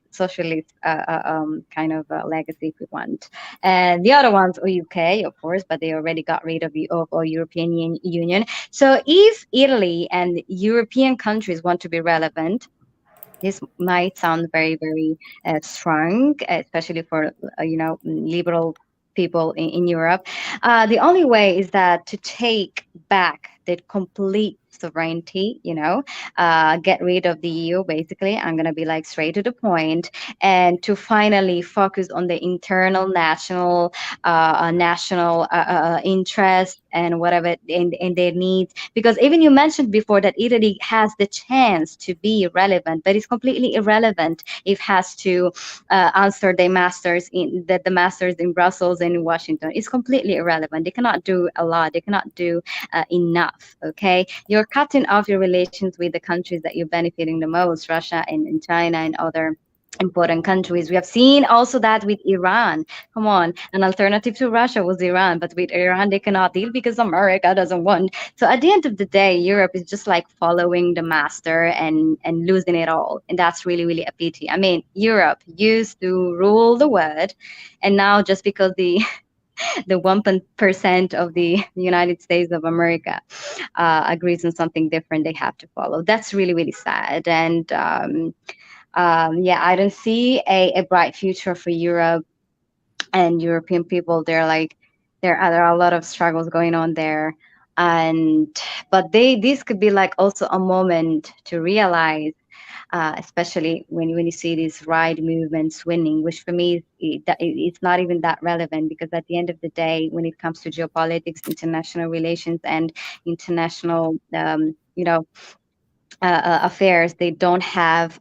kind of legacy, if we want. And the other ones are UK, of course, but they already got rid of European Union. So if Italy and European countries want to be relevant, this might sound very, very strong, especially for liberal people in Europe. The only way is that to take back the complete sovereignty, get rid of the EU. Basically, I'm gonna be like straight to the point, and to finally focus on the internal national interest and whatever in their needs. Because even you mentioned before that Italy has the chance to be relevant, but it's completely irrelevant if it has to answer the masters in Brussels and in Washington. It's completely irrelevant. They cannot do a lot. They cannot do enough. Okay, you're cutting off your relations with the countries that you're benefiting the most, Russia and China and other important countries. We have seen also that with Iran. Come on, an alternative to Russia was Iran, but with Iran they cannot deal because America doesn't want. So at the end of the day, Europe is just like following the master and losing it all, and that's really, really a pity. I mean, Europe used to rule the world, and now just because the 1% of the United States of America agrees on something different, they have to follow. That's really, really sad. And I don't see a bright future for Europe and European people. There are a lot of struggles going on there, but this could be like also a moment to realize, especially when you see these right movements winning, which for me it's not even that relevant, because at the end of the day, when it comes to geopolitics, international relations, and international affairs, they don't have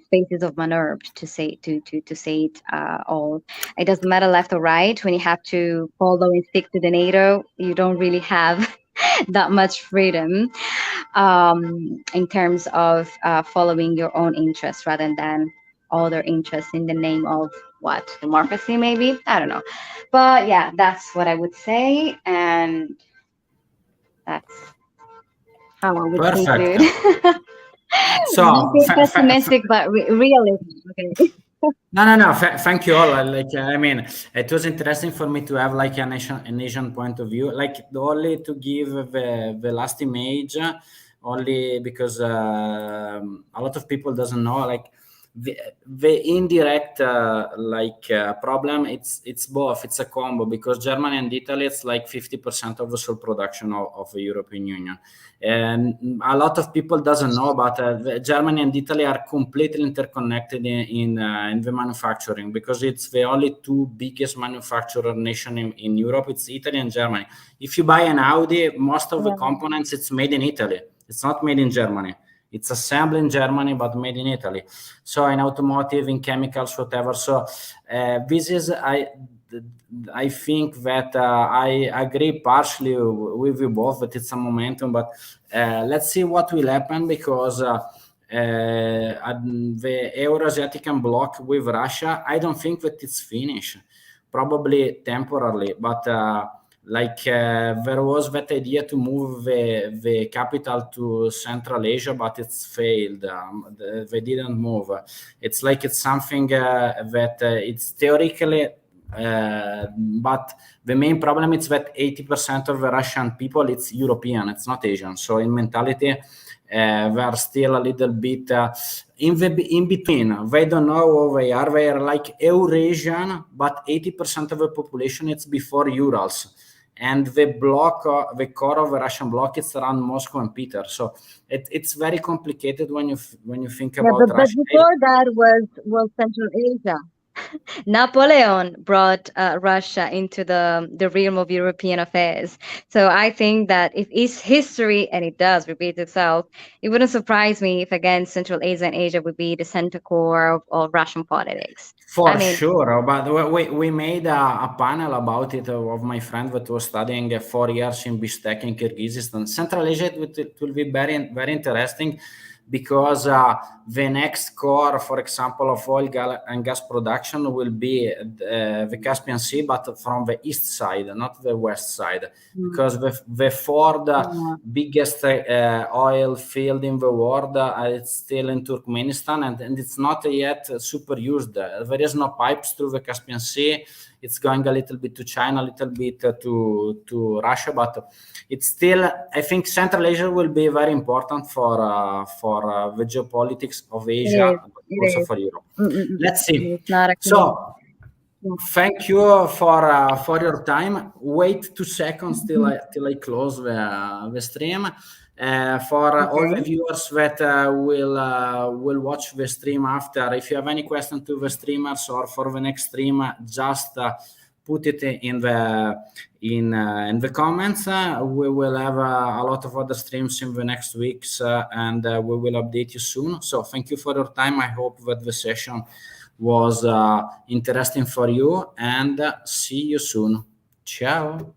spaces of maneuver to say it all. It doesn't matter left or right. When you have to follow and stick to the NATO, you don't really have that much freedom in terms of following your own interests rather than other interests in the name of what, democracy, maybe, I don't know. But yeah, that's what I would say, and that's how I would conclude. So pessimistic, but realistic. Okay. No. Thank you all. I mean, it was interesting for me to have like an Asian point of view. Like only to give the last image, only because a lot of people doesn't know. Like the indirect problem. It's both. It's a combo, because Germany and Italy, it's like 50% of the sole production of the European Union. And a lot of people doesn't know, but Germany and Italy are completely interconnected in the manufacturing, because it's the only two biggest manufacturer nation in Europe. It's Italy and Germany. If you buy an Audi, most of the components, it's made in Italy. It's not made in Germany. It's assembled in Germany, but made in Italy. So in automotive, in chemicals, whatever. So this is, I think that I agree partially with you both that it's a momentum, but let's see what will happen, because the Eurasiatic bloc with Russia, I don't think that it's finished, probably temporarily, but there was that idea to move the capital to Central Asia, but it's failed. They didn't move. It's something that it's theoretically, but the main problem is that 80% of the Russian people, it's European, it's not Asian. So in mentality, they're still a little bit in between. They don't know who they are. They are like Eurasian, but 80% of the population, it's before Urals. And the block, the core of the Russian bloc, it's around Moscow and Peter. So it's very complicated when you think about but Russia. Before that was Central Asia. Napoleon brought Russia into the realm of European affairs. So I think that if it's history, and it does repeat itself, it wouldn't surprise me if again Central Asia and Asia would be the center core of Russian politics. For sure, but we made a panel about it of my friend that was studying 4 years in Bishkek in Kyrgyzstan. Central Asia, it will be very, very interesting, because the next core, for example, of oil and gas production will be the Caspian Sea, but from the east side, not the west side, because the fourth biggest oil field in the world, it's still in Turkmenistan, and it's not yet super used. There is no pipes through the Caspian Sea. It's going a little bit to China, a little bit to Russia, but it's still, I think Central Asia will be very important for the geopolitics of Asia, also for Europe. Let's see. So, thank you for your time. Wait 2 seconds till I close the stream. For all the viewers that will watch the stream after, if you have any question to the streamers or for the next stream, just put it in the comments. We will have a lot of other streams in the next weeks, and we will update you soon. So thank you for your time. I hope that the session was interesting for you, and see you soon. Ciao.